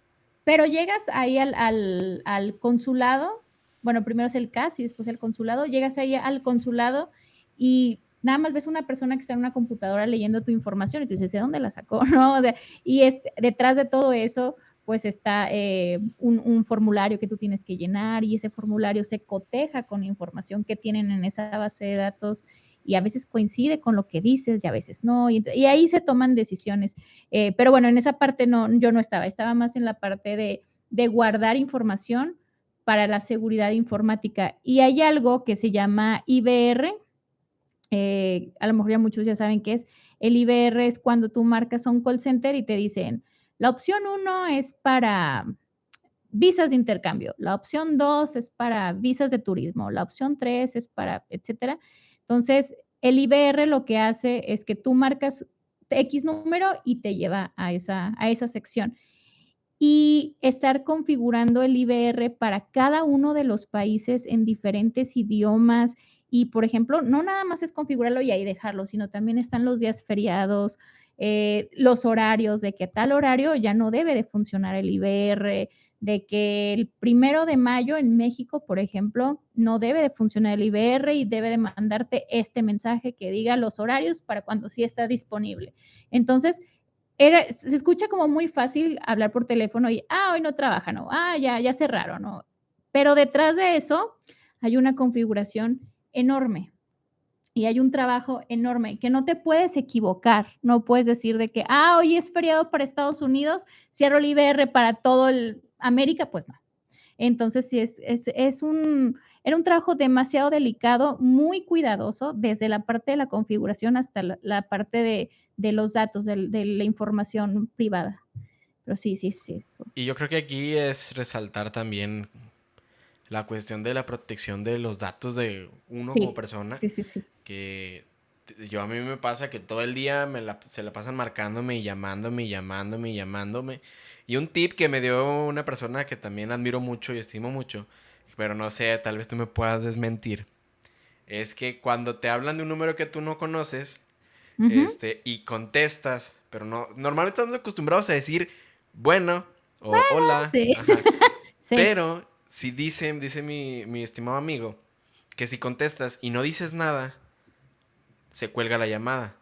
Pero llegas ahí al consulado, bueno, primero es el CAS y después el consulado, llegas ahí al consulado y nada más ves una persona que está en una computadora leyendo tu información y te dices, ¿de dónde la sacó? ¿No? O sea, y detrás de todo eso, pues está un formulario que tú tienes que llenar y ese formulario se coteja con la información que tienen en esa base de datos y a veces coincide con lo que dices y a veces no, y ahí se toman decisiones. Pero bueno, en esa parte no, yo no estaba más en la parte de guardar información para la seguridad informática. Y hay algo que se llama IBR, a lo mejor ya muchos ya saben qué es. El IBR es cuando tú marcas a un call center y te dicen, la opción uno es para visas de intercambio, la opción 2 es para visas de turismo, la opción 3 es para, etcétera. Entonces, el IBR lo que hace es que tú marcas X número y te lleva a esa sección. y estar configurando el IVR para cada uno de los países en diferentes idiomas. Y, por ejemplo, no nada más es configurarlo y ahí dejarlo, sino también están los días feriados, los horarios, de que a tal horario ya no debe de funcionar el IVR, de que el 1 de mayo en México, por ejemplo, no debe de funcionar el IVR y debe de mandarte este mensaje que diga los horarios para cuando sí está disponible. Entonces, se escucha como muy fácil hablar por teléfono y, hoy no trabaja, no, ya cerraron, no. Pero detrás de eso hay una configuración enorme y hay un trabajo enorme que no te puedes equivocar. No puedes decir de que, hoy es feriado para Estados Unidos, cierro el IBR para todo el América, pues no. Entonces, sí, era un trabajo demasiado delicado, muy cuidadoso, desde la parte de la configuración hasta la parte de los datos, de la información privada. Pero sí. Esto. Y yo creo que aquí es resaltar también la cuestión de la protección de los datos de uno como Sí, persona, sí. que a mí me pasa que todo el día se la pasan marcándome y llamándome y llamándome y llamándome. Y un tip que me dio una persona que también admiro mucho y estimo mucho, pero no sé, tal vez tú me puedas desmentir, es que cuando te hablan de un número que tú no conoces, Ujú. y contestas, pero no, normalmente estamos acostumbrados a decir bueno o hola, Sí, ajá, sí. pero si dice mi estimado amigo, que si contestas y no dices nada, se cuelga la llamada.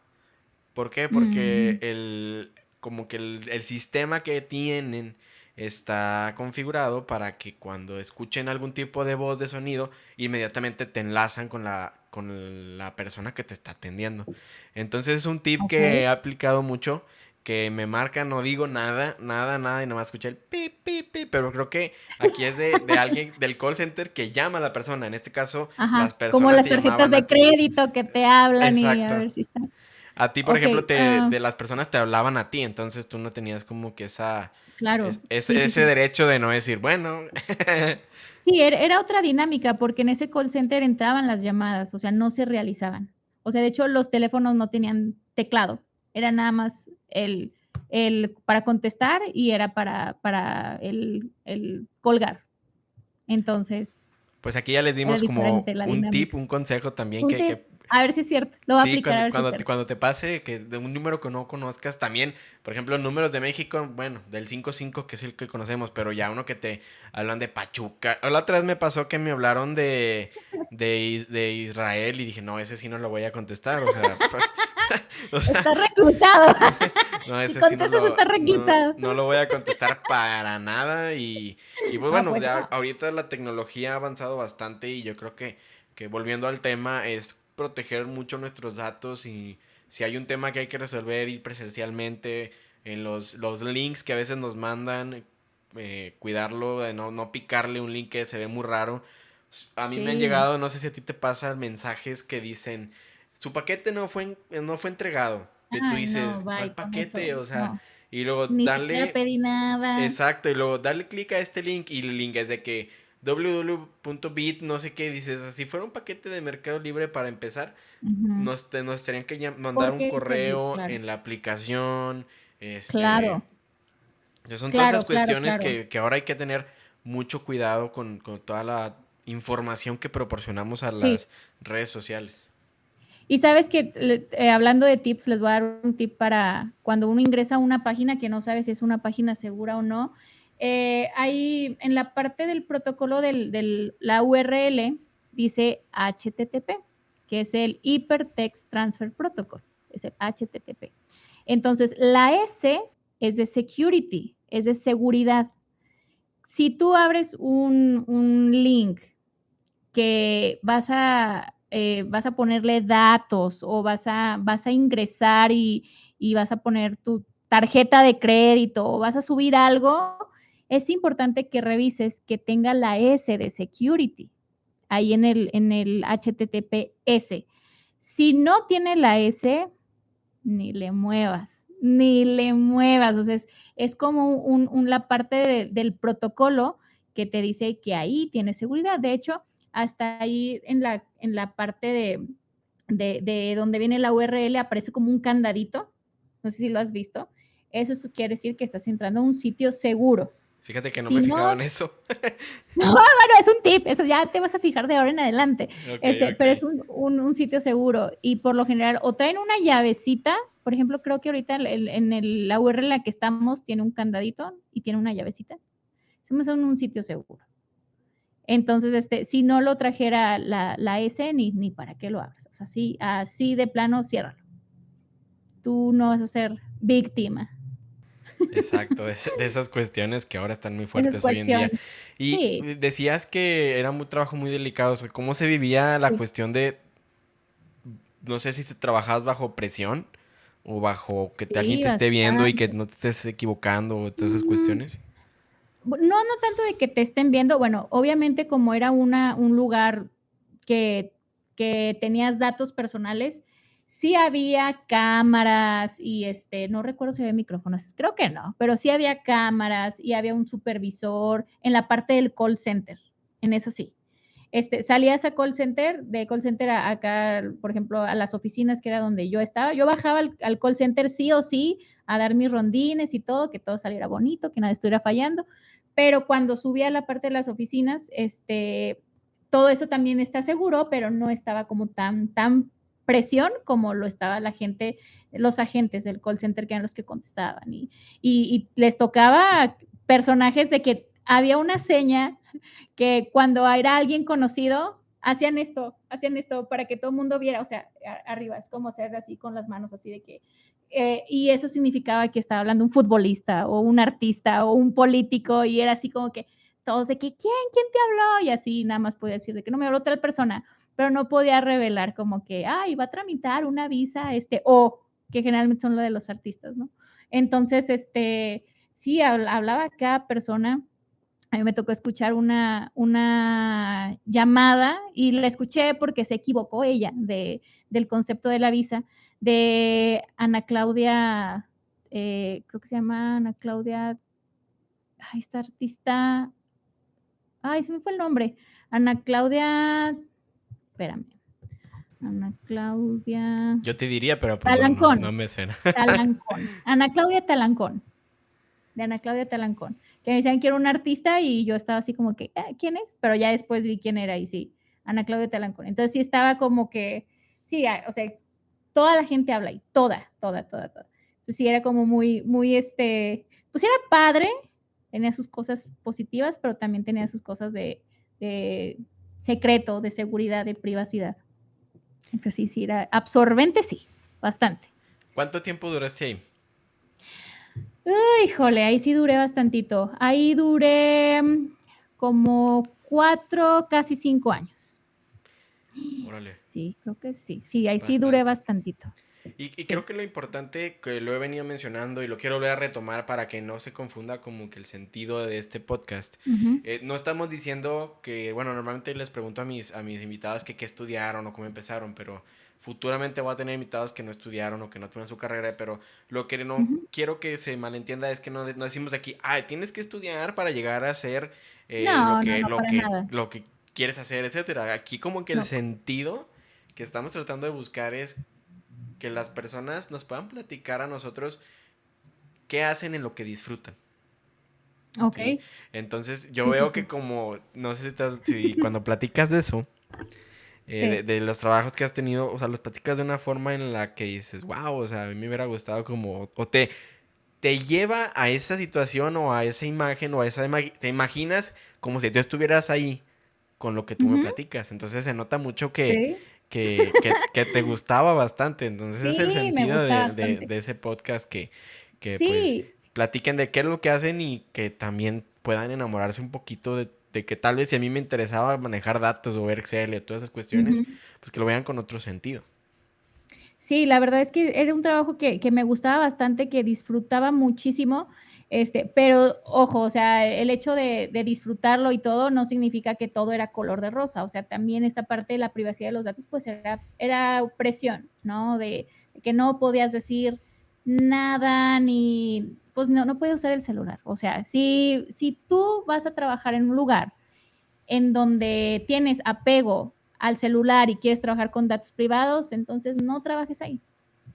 ¿Por qué? Porque Mm, como que el sistema que tienen está configurado para que cuando escuchen algún tipo de voz de sonido, inmediatamente te enlazan con la persona que te está atendiendo. Entonces es un tip ok. que he aplicado mucho, que me marca, no digo nada, nada, y nomás escuché el pi, pi, pi, pero creo que aquí es de alguien del call center que llama a la persona. En este caso, las Ajá, como personas las te tarjetas llamaban de a ti. crédito que te hablan y a Exacto. ver si están. A ti, por Ok, ejemplo, de las personas te hablaban a ti, entonces tú no tenías como que claro, ese sí. derecho de no decir, bueno. Sí, era otra dinámica, porque en ese call center entraban las llamadas, o sea, no se realizaban. O sea, de hecho, los teléfonos no tenían teclado, era nada más el para contestar y era para el colgar. Entonces, Pues aquí ya les era dimos como diferente la un tip, dinámica. un consejo también Un tip, que a ver si es cierto, lo voy a sí, aplicar a ver si es cierto. cuando te pase que de un número que no conozcas también, por ejemplo, números de México, bueno, del 55 que es el que conocemos, pero ya uno que te hablan de Pachuca. O la otra vez me pasó que me hablaron de Israel y dije, no, ese sí no lo voy a contestar, o sea, o sea, Está reclutado. no, Si ese sí contestas, está reclutado. no lo voy a contestar para nada. Y pues No, bueno, pues ya no. ahorita la tecnología ha avanzado bastante y yo creo que volviendo al tema es proteger mucho nuestros datos y si hay un tema que hay que resolver ir presencialmente en los links que a veces nos mandan, cuidarlo, de no picarle un link que se ve muy raro. A mí me han Sí. llegado, no sé si a ti te pasa, mensajes que dicen, su paquete no fue entregado. Y tú Ay, dices, no, ¿cuál bye con paquete? eso. O sea, No, y luego ni siquiera darle, pedí nada. exacto, y luego darle clic a este link y el link es de que www.bit no sé qué, dices, si fuera un paquete de Mercado Libre para empezar, Ujú. nos tenían que mandar ¿Por un qué seguir? correo Claro, en la aplicación, claro, son todas esas cuestiones claro. que ahora hay que tener mucho cuidado con toda la información que proporcionamos a Sí. las redes sociales. Y sabes que hablando de tips, les voy a dar un tip para cuando uno ingresa a una página que no sabe si es una página segura o no. Hay en la parte del protocolo la URL dice HTTP, que es el Hypertext Transfer Protocol, es el HTTP. Entonces, la S es de security, es de seguridad. Si tú abres un link que vas a ponerle datos o vas a ingresar y vas a poner tu tarjeta de crédito o vas a subir algo, es importante que revises que tenga la S de security ahí en el HTTPS. Si no tiene la S, ni le muevas, ni le muevas. O sea, es como la parte del protocolo que te dice que ahí tiene seguridad. De hecho, hasta ahí en la parte de donde viene la URL aparece como un candadito. No sé si lo has visto. eso quiere decir que estás entrando a un sitio seguro. Fíjate que no me Si he no, fijado en eso. no, bueno, es un tip, eso ya te vas a fijar de ahora en adelante. Ok, Pero ok. es un sitio seguro y por lo general o traen una llavecita, por ejemplo, creo que ahorita la URL en la que estamos tiene un candadito y tiene una llavecita. Somos en un sitio seguro. Entonces, si no lo trajera la S, ni para qué lo hagas. O sea, así de plano, ciérralo. Tú no vas a ser víctima. Exacto, de esas cuestiones que ahora están muy Esa es fuertes hoy en día. cuestión. Y Sí, decías que era un trabajo muy delicado. O sea, ¿cómo se vivía la sí. cuestión de, no sé si trabajabas bajo presión o bajo que alguien Sí, te esté viendo y que bastante. no te estés equivocando o todas esas Mm, cuestiones? no tanto de que te estén viendo, bueno, obviamente como era un lugar que, que tenías datos personales, sí había cámaras y no recuerdo si había micrófonos, creo que no, pero sí había cámaras y había un supervisor en la parte del call center, en eso sí. Salías a call center, de call center acá, por ejemplo, a las oficinas que era donde yo estaba, yo bajaba al call center sí o sí a dar mis rondines y todo, que todo saliera bonito, que nada estuviera fallando, pero cuando subía a la parte de las oficinas, todo eso también está seguro, pero no estaba como tan presión como lo estaba la gente, los agentes del call center que eran los que contestaban y les tocaba personajes de que había una seña que cuando era alguien conocido, hacían esto para que todo el mundo viera, o sea, arriba, es como hacer así con las manos, así de que, y eso significaba que estaba hablando un futbolista o un artista o un político y era así como que todos de que, ¿quién te habló? Y así nada más podía decir de que no me habló tal persona, pero no podía revelar como que, ay, va a tramitar una visa, o que generalmente son lo de los artistas, ¿no? Entonces, sí, hablaba cada persona. A mí me tocó escuchar una llamada y la escuché porque se equivocó ella del concepto de la visa, de Ana Claudia, creo que se llama Ana Claudia, ay, esta artista, ay, se me fue el nombre, Ana Claudia, espérame, Ana Claudia Yo te diría, pero pues no Talancón, me suena. Talancón, Ana Claudia Talancón, de Ana Claudia Talancón, que me decían que era un artista y yo estaba así como que, ¿quién es? Pero ya después vi quién era y sí, Ana Claudia Talancón. Entonces sí estaba como que, sí, o sea, toda la gente habla ahí, toda. Entonces sí era como muy, pues era padre, tenía sus cosas positivas, pero también tenía sus cosas de secreto, de seguridad, de privacidad. Entonces sí, era absorbente, sí, bastante. ¿Cuánto tiempo duraste ahí? Híjole, ahí sí duré bastantito. Ahí duré como 4, casi 5 años. Órale, Sí, creo que sí. Sí, ahí sí duré bastante. bastantito. Y creo Sí. que lo importante que lo he venido mencionando y lo quiero volver a retomar para que no se confunda como que el sentido de este podcast. Ujú. No estamos diciendo que, bueno, normalmente les pregunto a mis invitados que qué estudiaron o cómo empezaron, pero futuramente voy a tener invitados que no estudiaron o que no tuvieron su carrera, pero lo que no Ujú. quiero que se malentienda es que no decimos aquí, tienes que estudiar para llegar a ser lo No, no, que, no, lo para que, nada. lo que quieres hacer, etcétera. Aquí como que el No. sentido que estamos tratando de buscar es que las personas nos puedan platicar a nosotros qué hacen en lo que disfrutan. Ok. ¿Sí? Entonces yo Sí, sí, veo que sí. como, no sé si cuando platicas de eso, Sí. de los trabajos que has tenido, o sea, los platicas de una forma en la que dices, wow, o sea, a mí me hubiera gustado como, o te lleva a esa situación o a esa imagen o a te imaginas como si tú estuvieras ahí con lo que tú me Ujú. platicas. Entonces se nota mucho que, Sí. que te gustaba bastante. Entonces ese es el Sí, me sentido gusta de bastante. ese podcast que pues Sí, platiquen de qué es lo que hacen y que también puedan enamorarse un poquito de que tal vez si a mí me interesaba manejar datos o ver Excel y todas esas cuestiones, ujú. pues que lo vean con otro sentido. Sí, la verdad es que era un trabajo que me gustaba bastante, que disfrutaba muchísimo, pero ojo, o sea, el hecho de disfrutarlo y todo no significa que todo era color de rosa, o sea, también esta parte de la privacidad de los datos, pues era presión, ¿no? De que no podías decir nada, ni, pues no puedes usar el celular, o sea, si tú vas a trabajar en un lugar en donde tienes apego al celular y quieres trabajar con datos privados, entonces no trabajes ahí.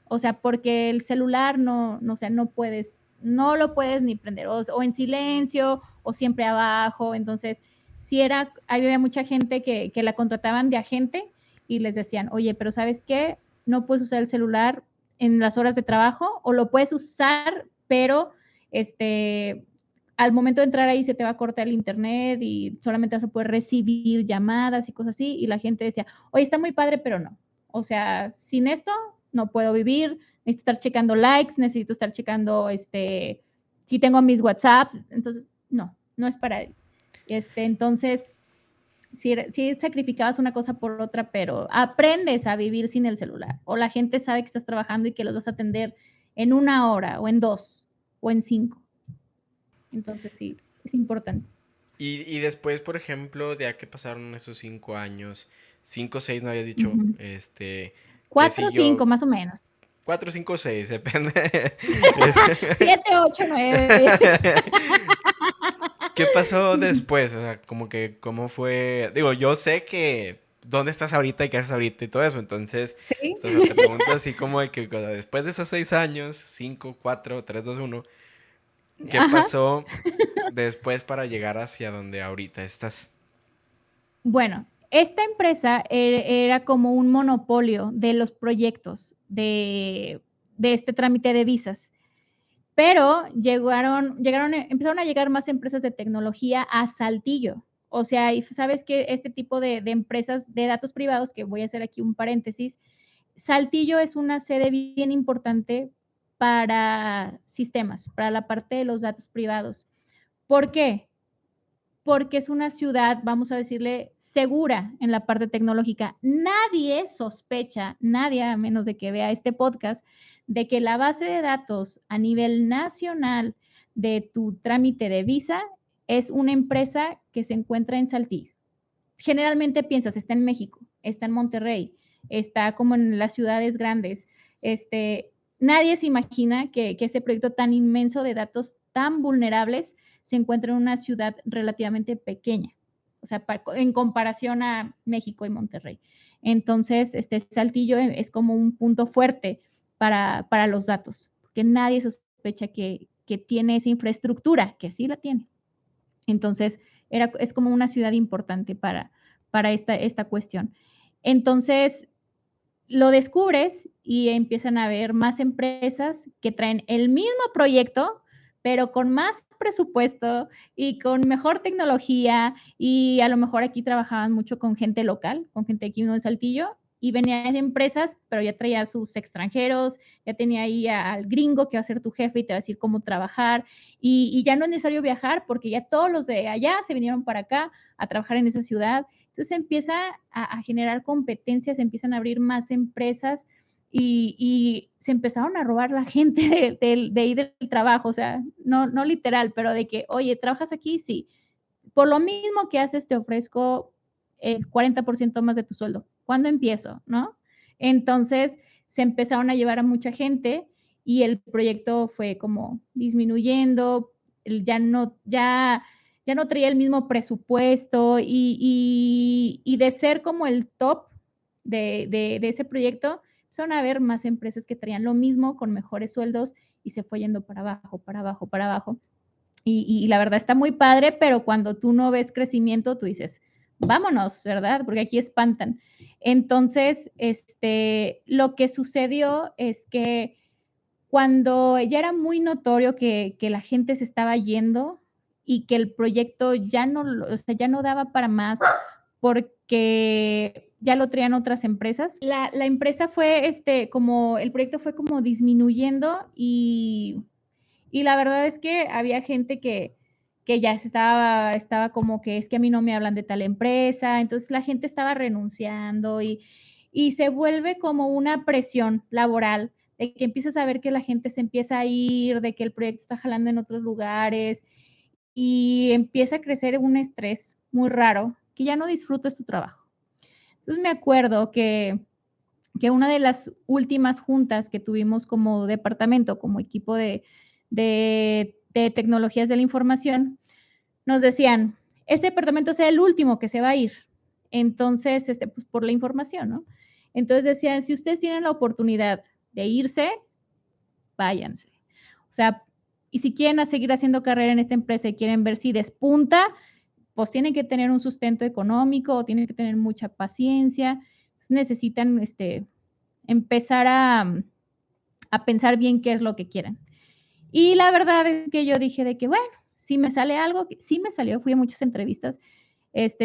O sea, porque el celular no, o sea, no puedes no lo puedes ni prender, o en silencio, o siempre abajo. Entonces, sí había mucha gente que la contrataban de agente y les decían, oye, pero ¿sabes qué? No puedes usar el celular en las horas de trabajo, o lo puedes usar, pero al momento de entrar ahí se te va a cortar el internet y solamente vas a poder recibir llamadas y cosas así. Y la gente decía, oye, está muy padre, pero no. O sea, sin esto no puedo vivir, necesito estar checando likes, necesito estar checando, si tengo mis WhatsApps. Entonces, no es para él. Entonces, sí sacrificabas una cosa por otra, pero aprendes a vivir sin el celular. O la gente sabe que estás trabajando y que los vas a atender en 1 hora, o en 2, o en 5. Entonces, sí, es importante. Y después, por ejemplo, de a que pasaron esos 5 años, 5 o 6, no habías dicho, Ujú. ¿qué 4 o 5, siguió? más o menos. 4, 5, 6, depende. 7, 8, 9. ¿Qué pasó después? O sea, como que, ¿cómo fue? Digo, yo sé que dónde estás ahorita y qué haces ahorita y todo eso, entonces, Sí. o sea, te pregunto así como de que o sea, después de esos 6 años, 5, 4, 3, 2, 1, ¿qué Ajá. pasó después para llegar hacia donde ahorita estás? Bueno, esta empresa era como un monopolio de los proyectos de este trámite de visas, pero empezaron a llegar más empresas de tecnología a Saltillo. O sea, y sabes que este tipo de empresas de datos privados, que voy a hacer aquí un paréntesis, Saltillo es una sede bien importante para sistemas, para la parte de los datos privados. ¿Por qué? Porque es una ciudad, vamos a decirle, segura en la parte tecnológica. Nadie sospecha, nadie, a menos de que vea este podcast, de que la base de datos a nivel nacional de tu trámite de visa es una empresa que se encuentra en Saltillo. Generalmente piensas, está en México, está en Monterrey, está como en las ciudades grandes. Nadie se imagina que ese proyecto tan inmenso de datos tan vulnerables se encuentra en una ciudad relativamente pequeña, o sea, en comparación a México y Monterrey. Entonces, Saltillo es como un punto fuerte para los datos, porque nadie sospecha que tiene esa infraestructura, que sí la tiene. Entonces, es como una ciudad importante para esta cuestión. Entonces, lo descubres y empiezan a haber más empresas que traen el mismo proyecto, pero con más presupuesto y con mejor tecnología, y a lo mejor aquí trabajaban mucho con gente local, con gente aquí de Saltillo, y venían de empresas, pero ya traía a sus extranjeros, ya tenía ahí al gringo que va a ser tu jefe y te va a decir cómo trabajar, y ya no es necesario viajar porque ya todos los de allá se vinieron para acá a trabajar en esa ciudad. Entonces empieza a generar competencias, empiezan a abrir más empresas y se empezaron a robar la gente de ahí del trabajo, o sea, no literal, pero de que, oye, ¿trabajas aquí? Sí. Por lo mismo que haces, te ofrezco el 40% más de tu sueldo. ¿Cuándo empiezo? ¿No? Entonces se empezaron a llevar a mucha gente y el proyecto fue como disminuyendo, ya no traía el mismo presupuesto y de ser como el top de ese proyecto, empezaron a haber más empresas que traían lo mismo con mejores sueldos y se fue yendo para abajo, para abajo, para abajo. Y la verdad está muy padre, pero cuando tú no ves crecimiento, tú dices, vámonos, ¿verdad? Porque aquí espantan. Entonces, lo que sucedió es que cuando ya era muy notorio que la gente se estaba yendo y que el proyecto ya no, o sea, ya no daba para más porque ya lo traían otras empresas. La empresa fue, como el proyecto fue como disminuyendo y la verdad es que había gente que ya estaba como que es que a mí no me hablan de tal empresa, entonces la gente estaba renunciando y se vuelve como una presión laboral de que empiezas a ver que la gente se empieza a ir, de que el proyecto está jalando en otros lugares y empieza a crecer un estrés muy raro que ya no disfrutas tu trabajo. Entonces me acuerdo que una de las últimas juntas que tuvimos como departamento, como equipo de tecnologías de la información, nos decían, este departamento es el último que se va a ir. Entonces, pues por la información, ¿no? Entonces decían, si ustedes tienen la oportunidad de irse, váyanse. O sea, y si quieren seguir haciendo carrera en esta empresa y quieren ver si despunta, pues tienen que tener un sustento económico o tienen que tener mucha paciencia, necesitan empezar a pensar bien qué es lo que quieren. Y la verdad es que yo dije de que, bueno, si me sale algo, sí me salió, fui a muchas entrevistas,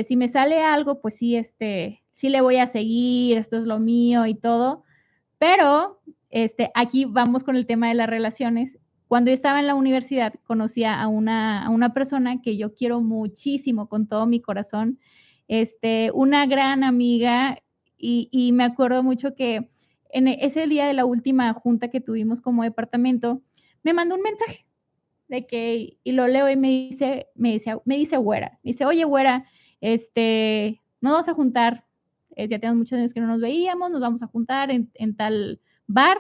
si me sale algo, pues sí, sí le voy a seguir, esto es lo mío y todo, pero aquí vamos con el tema de las relaciones. Cuando yo estaba en la universidad, conocí a una persona que yo quiero muchísimo con todo mi corazón, una gran amiga, y me acuerdo mucho que en ese día de la última junta que tuvimos como departamento, me mandó un mensaje de que, y lo leo y me dice güera, me dice, oye güera, nos vamos a juntar, ya tenemos muchos años que no nos veíamos, nos vamos a juntar en tal bar,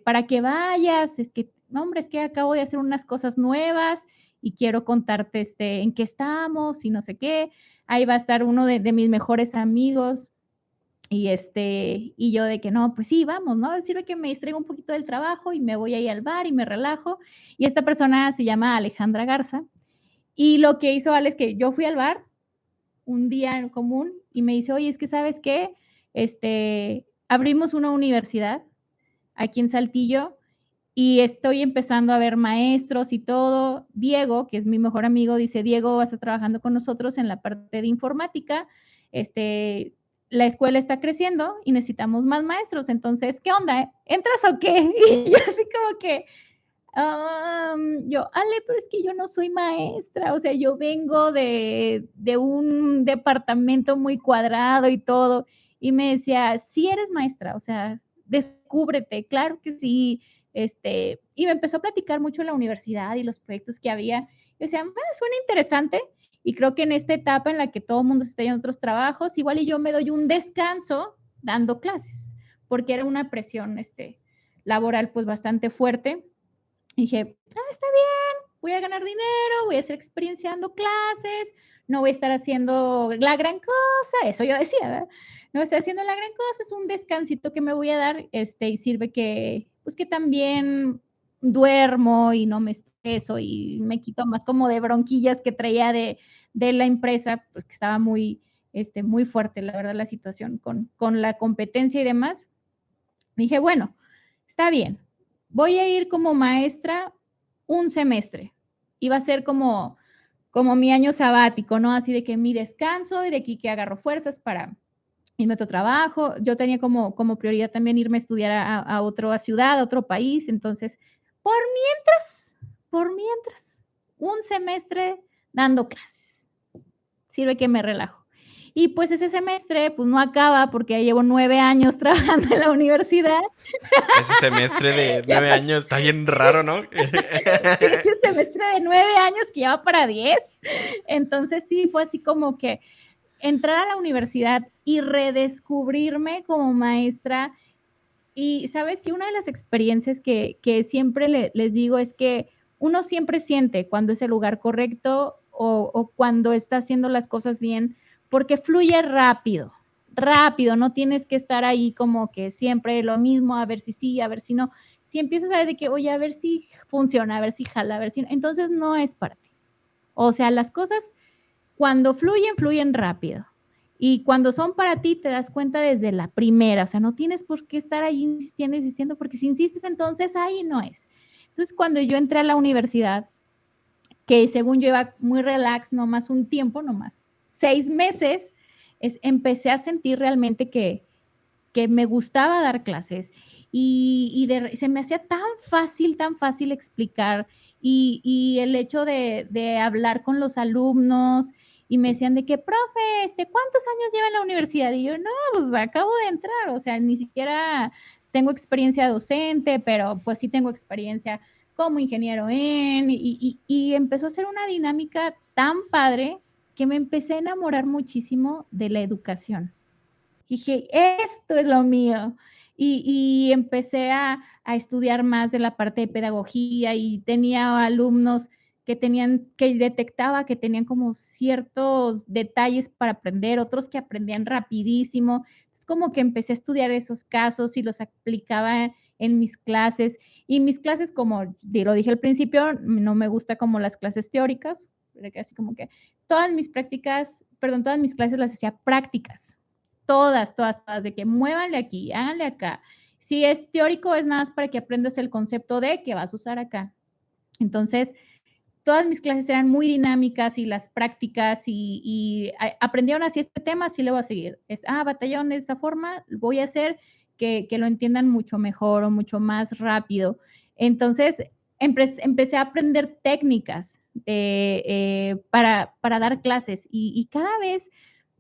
para que vayas, es que, no hombre, es que acabo de hacer unas cosas nuevas y quiero contarte, en qué estamos y no sé qué, ahí va a estar uno de mis mejores amigos, y yo de que no, pues sí, vamos, ¿no? Sirve que me distraigo un poquito del trabajo y me voy ahí al bar y me relajo. Y esta persona se llama Alejandra Garza. Y lo que hizo Ale es que yo fui al bar un día en común y me dice, oye, es que sabes qué, abrimos una universidad aquí en Saltillo y estoy empezando a ver maestros y todo. Diego, que es mi mejor amigo, dice, Diego va a estar trabajando con nosotros en la parte de informática. Este, la escuela está creciendo y necesitamos más maestros. Entonces, ¿qué onda? ¿Entras o qué? Y yo así como que, yo, Ale, pero es que yo no soy maestra, o sea, yo vengo de un departamento muy cuadrado y todo, y me decía, sí eres maestra, o sea, descúbrete, claro que sí, y me empezó a platicar mucho en la universidad y los proyectos que había, y decía, suena interesante, y creo que en esta etapa en la que todo el mundo se está yendo a otros trabajos, igual y yo me doy un descanso dando clases, porque era una presión, laboral, pues bastante fuerte, y dije, está bien, voy a ganar dinero, voy a hacer experiencia dando clases, no voy a estar haciendo la gran cosa, eso yo decía, ¿verdad? No estoy haciendo la gran cosa, es un descansito que me voy a dar, y sirve que, pues que también duermo y no me estreso y me quito más como de bronquillas que traía de la empresa, pues que estaba muy, muy fuerte, la verdad, la situación con la competencia y demás. Dije, bueno, está bien, voy a ir como maestra un semestre. Iba a ser como mi año sabático, ¿no? Así de que mi descanso y de aquí que agarro fuerzas para irme a otro trabajo. Yo tenía como prioridad también irme a estudiar a otra ciudad, a otro país. Entonces, por mientras, un semestre dando clases. Sirve que me relajo. Y pues ese semestre, pues no acaba porque ya llevo 9 años trabajando en la universidad. Ese semestre de 9 años está bien raro, ¿no? Sí, ese semestre de 9 años que ya va para 10. Entonces sí, fue así como que entrar a la universidad y redescubrirme como maestra. Y sabes que una de las experiencias que siempre les digo es que uno siempre siente cuando es el lugar correcto o cuando está haciendo las cosas bien, porque fluye rápido, rápido, no tienes que estar ahí como que siempre lo mismo, a ver si sí, a ver si no. Si empiezas a ver de que, oye, a ver si funciona, a ver si jala, a ver si no, entonces no es para ti. O sea, las cosas cuando fluyen, fluyen rápido. Y cuando son para ti, te das cuenta desde la primera. O sea, no tienes por qué estar ahí insistiendo, insistiendo, porque si insistes, entonces ahí no es. Entonces, cuando yo entré a la universidad, que según yo iba muy relax, nomás un tiempo, nomás 6 meses, empecé a sentir realmente que me gustaba dar clases se me hacía tan fácil explicar y el hecho de hablar con los alumnos y me decían de que, profe, ¿cuántos años lleva en la universidad? Y yo, no, pues acabo de entrar, o sea, ni siquiera tengo experiencia docente, pero pues sí tengo experiencia como ingeniero y empezó a ser una dinámica tan padre que me empecé a enamorar muchísimo de la educación. Dije, esto es lo mío. Y empecé a estudiar más de la parte de pedagogía y tenía alumnos que detectaba que tenían como ciertos detalles para aprender, otros que aprendían rapidísimo. Es como que empecé a estudiar esos casos y los aplicaba en mis clases. Y mis clases, como lo dije al principio, no me gusta como las clases teóricas, así como que todas mis clases las hacía prácticas. Todas, de que muévanle aquí, háganle acá. Si es teórico, es nada más para que aprendas el concepto de que vas a usar acá. Entonces, todas mis clases eran muy dinámicas y las prácticas y aprendieron así este tema, así le voy a seguir. Batallaron de esta forma, voy a hacer que lo entiendan mucho mejor o mucho más rápido. Entonces, empecé a aprender técnicas para dar clases y cada vez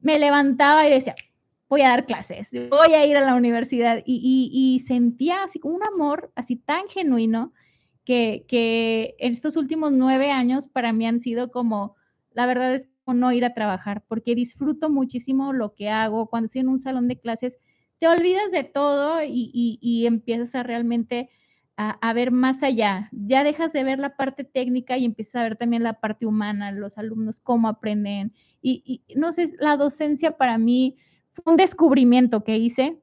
me levantaba y decía, voy a dar clases, voy a ir a la universidad y sentía así como un amor así tan genuino que estos últimos 9 años para mí han sido como, la verdad es como no ir a trabajar, porque disfruto muchísimo lo que hago. Cuando estoy en un salón de clases, te olvidas de todo y empiezas a realmente a ver más allá. Ya dejas de ver la parte técnica y empiezas a ver también la parte humana, los alumnos, cómo aprenden. Y no sé, la docencia para mí fue un descubrimiento que hice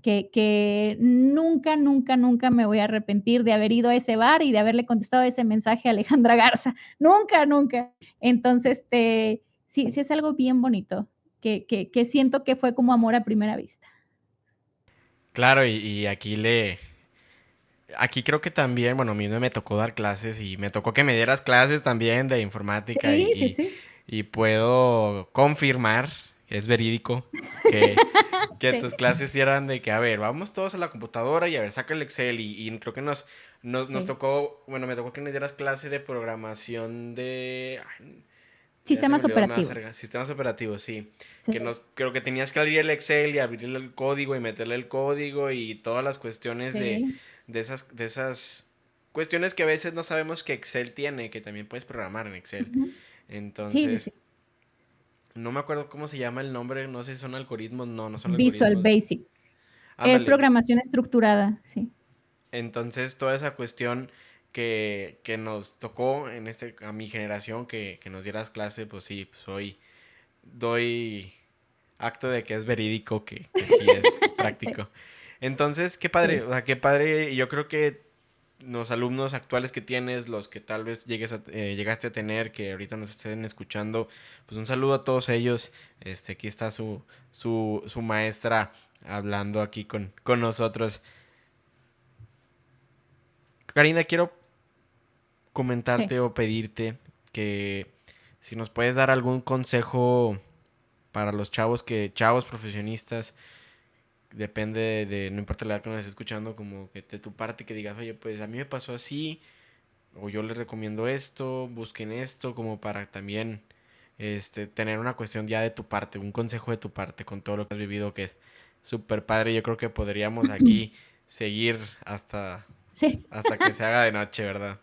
que nunca, nunca, nunca me voy a arrepentir de haber ido a ese bar y de haberle contestado ese mensaje a Alejandra Garza. Nunca, nunca. Entonces, sí, sí es algo bien bonito, que siento que fue como amor a primera vista. Claro, y aquí creo que también, bueno, a mí no me tocó dar clases y me tocó que me dieras clases también de informática Sí, sí, sí. y puedo confirmar, es verídico, que Sí, tus clases sí eran de que, a ver, vamos todos a la computadora y a ver, saca el Excel y creo que nos sí. tocó, bueno, me tocó que nos dieras clase de programación de... ay, ya se me Sistemas olvidó más, verga. operativos. Sistemas operativos, sí. Sí. Creo que tenías que abrir el Excel y abrirle el código y meterle el código y todas las cuestiones Sí. de esas cuestiones que a veces no sabemos que Excel tiene, que también puedes programar en Excel. Ujú. Sí, sí, Entonces, sí. no me acuerdo cómo se llama el nombre, no sé si son algoritmos, no son Visual algoritmos. Basic. Es Ándale. programación estructurada, sí. Entonces, toda esa cuestión que nos tocó a mi generación, que nos dieras clase, pues sí, pues hoy doy acto de que es verídico, que sí es Sí, práctico. Entonces, qué padre, sí. o sea, qué padre. Yo creo que los alumnos actuales que tienes, los que tal vez llegaste a tener, que ahorita nos estén escuchando, pues un saludo a todos ellos. Aquí está su maestra hablando aquí con nosotros. Karina, quiero Sí. comentarte o pedirte que si nos puedes dar algún consejo para los chavos profesionistas, depende no importa la edad que nos estés escuchando, como que de tu parte que digas, oye, pues a mí me pasó así, o yo les recomiendo esto, busquen esto, como para también tener una cuestión ya de tu parte, un consejo de tu parte con todo lo que has vivido, que es súper padre. Yo creo que podríamos aquí seguir Sí. hasta que se haga de noche, ¿verdad?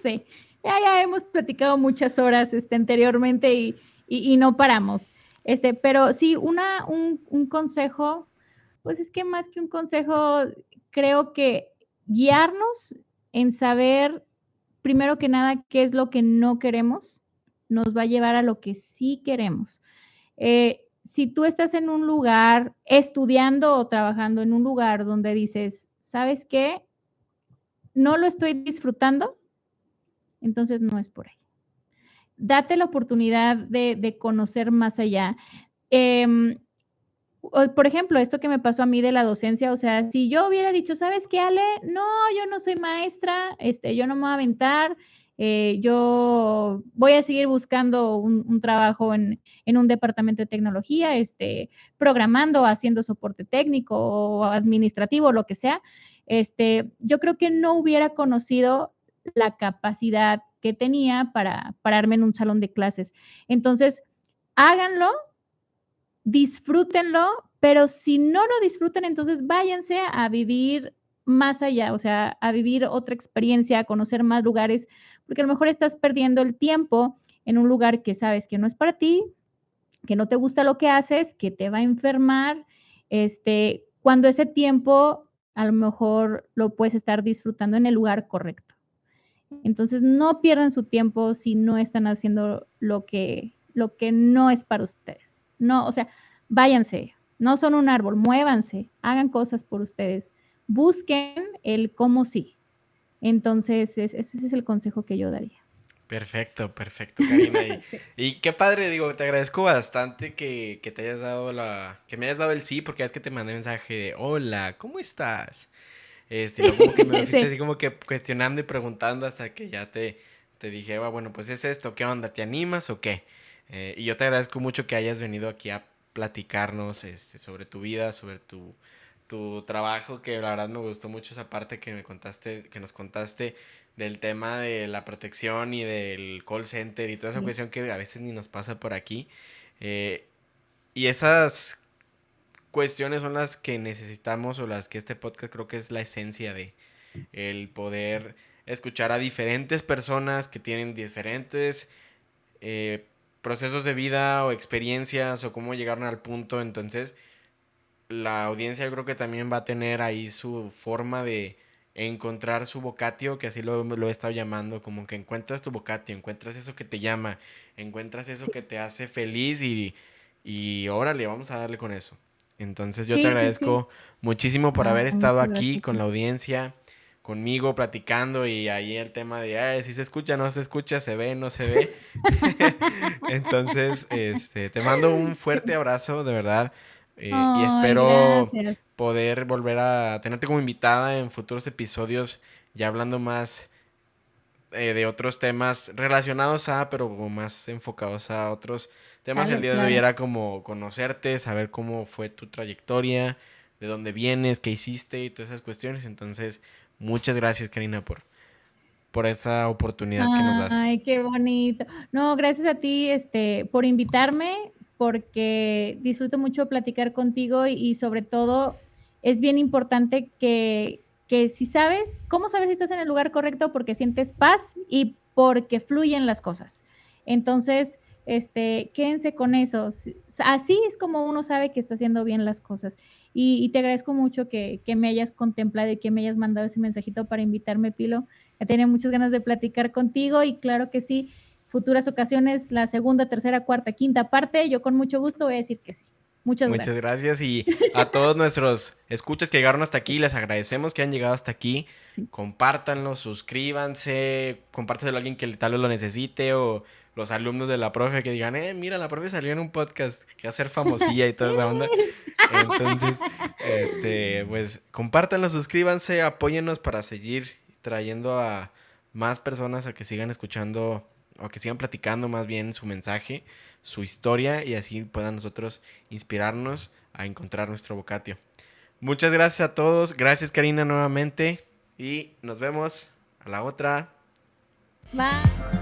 Sí, ya hemos platicado muchas horas anteriormente y no paramos. Pero sí, un consejo, pues es que más que un consejo, creo que guiarnos en saber, primero que nada, qué es lo que no queremos, nos va a llevar a lo que sí queremos. Si tú estás en un lugar estudiando o trabajando en un lugar donde dices, ¿sabes qué? No lo estoy disfrutando, entonces no es por ahí. Date la oportunidad de conocer más allá. Eh, por ejemplo, esto que me pasó a mí de la docencia, o sea, si yo hubiera dicho, ¿sabes qué, Ale? No, yo no soy maestra, yo no me voy a aventar, yo voy a seguir buscando un trabajo en un departamento de tecnología, programando, haciendo soporte técnico o administrativo, lo que sea. Yo creo que no hubiera conocido la capacidad que tenía para pararme en un salón de clases. Entonces, háganlo, disfrútenlo, pero si no lo disfrutan, entonces váyanse a vivir más allá, o sea, a vivir otra experiencia, a conocer más lugares, porque a lo mejor estás perdiendo el tiempo en un lugar que sabes que no es para ti, que no te gusta lo que haces, que te va a enfermar, cuando ese tiempo a lo mejor lo puedes estar disfrutando en el lugar correcto. Entonces, no pierdan su tiempo si no están haciendo lo que no es para ustedes. No, o sea, váyanse, no son un árbol, muévanse, hagan cosas por ustedes, busquen el cómo sí. Entonces, ese es el consejo que yo daría. Perfecto, perfecto, Karina. Sí. Y qué padre, digo, te agradezco bastante que te hayas dado que me hayas dado el sí, porque es que te mandé mensaje de, hola, ¿cómo estás? Y luego como que me lo fuiste Sí. así como que cuestionando y preguntando hasta que ya te dije, bueno, pues es esto, ¿qué onda? ¿Te animas o qué? Y yo te agradezco mucho que hayas venido aquí a platicarnos sobre tu vida, sobre tu trabajo, que la verdad me gustó mucho esa parte que me contaste, que nos contaste del tema de la protección y del call center y toda esa Sí. cuestión que a veces ni nos pasa por aquí. Eh, y esas cuestiones son las que necesitamos o las que este podcast creo que es la esencia de el poder escuchar a diferentes personas que tienen diferentes eh, procesos de vida o experiencias o cómo llegaron al punto. Entonces la audiencia yo creo que también va a tener ahí su forma de encontrar su vocatio, que así lo he estado llamando, como que encuentras tu vocatio, encuentras eso que te llama, encuentras eso Sí, que te hace feliz y órale, vamos a darle con eso. Entonces yo te sí, sí, sí. agradezco muchísimo por haber No, estado muchas aquí gracias. con la audiencia, conmigo platicando y ahí el tema de, si se escucha, no se escucha, se ve, no se ve. Entonces, te mando un fuerte Sí. abrazo, de verdad, y Ay, espero gracias. poder volver a tenerte como invitada en futuros episodios, ya hablando más de otros temas relacionados pero como más enfocados a otros temas. El Sale, día de hoy claro. era como conocerte, saber cómo fue tu trayectoria, de dónde vienes, qué hiciste y todas esas cuestiones. Entonces, muchas gracias, Karina, por esa oportunidad que nos das. Ay, qué bonito. No, gracias a ti, por invitarme, porque disfruto mucho platicar contigo y sobre todo es bien importante que si sabes, ¿cómo sabes si estás en el lugar correcto? Porque sientes paz y porque fluyen las cosas. Entonces, quédense con eso. Así es como uno sabe que está haciendo bien las cosas. Y te agradezco mucho que me hayas contemplado y que me hayas mandado ese mensajito para invitarme, Pilo. Ya tenía muchas ganas de platicar contigo y claro que sí, futuras ocasiones, la segunda, tercera, cuarta, quinta parte, yo con mucho gusto voy a decir que sí. Muchas Muchas gracias. gracias y a todos nuestros escuchas que llegaron hasta aquí, les agradecemos que han llegado hasta aquí. Sí. Compártanlo, suscríbanse, compártaselo a alguien que tal vez lo necesite o los alumnos de la profe que digan, mira, la profe salió en un podcast que va a ser famosilla y toda esa onda. Entonces, pues compártanlo, suscríbanse, apóyennos para seguir trayendo a más personas a que sigan escuchando o que sigan platicando más bien su mensaje, su historia y así puedan nosotros inspirarnos a encontrar nuestro vocatio. Muchas gracias a todos, gracias Karina nuevamente y nos vemos a la otra. Bye.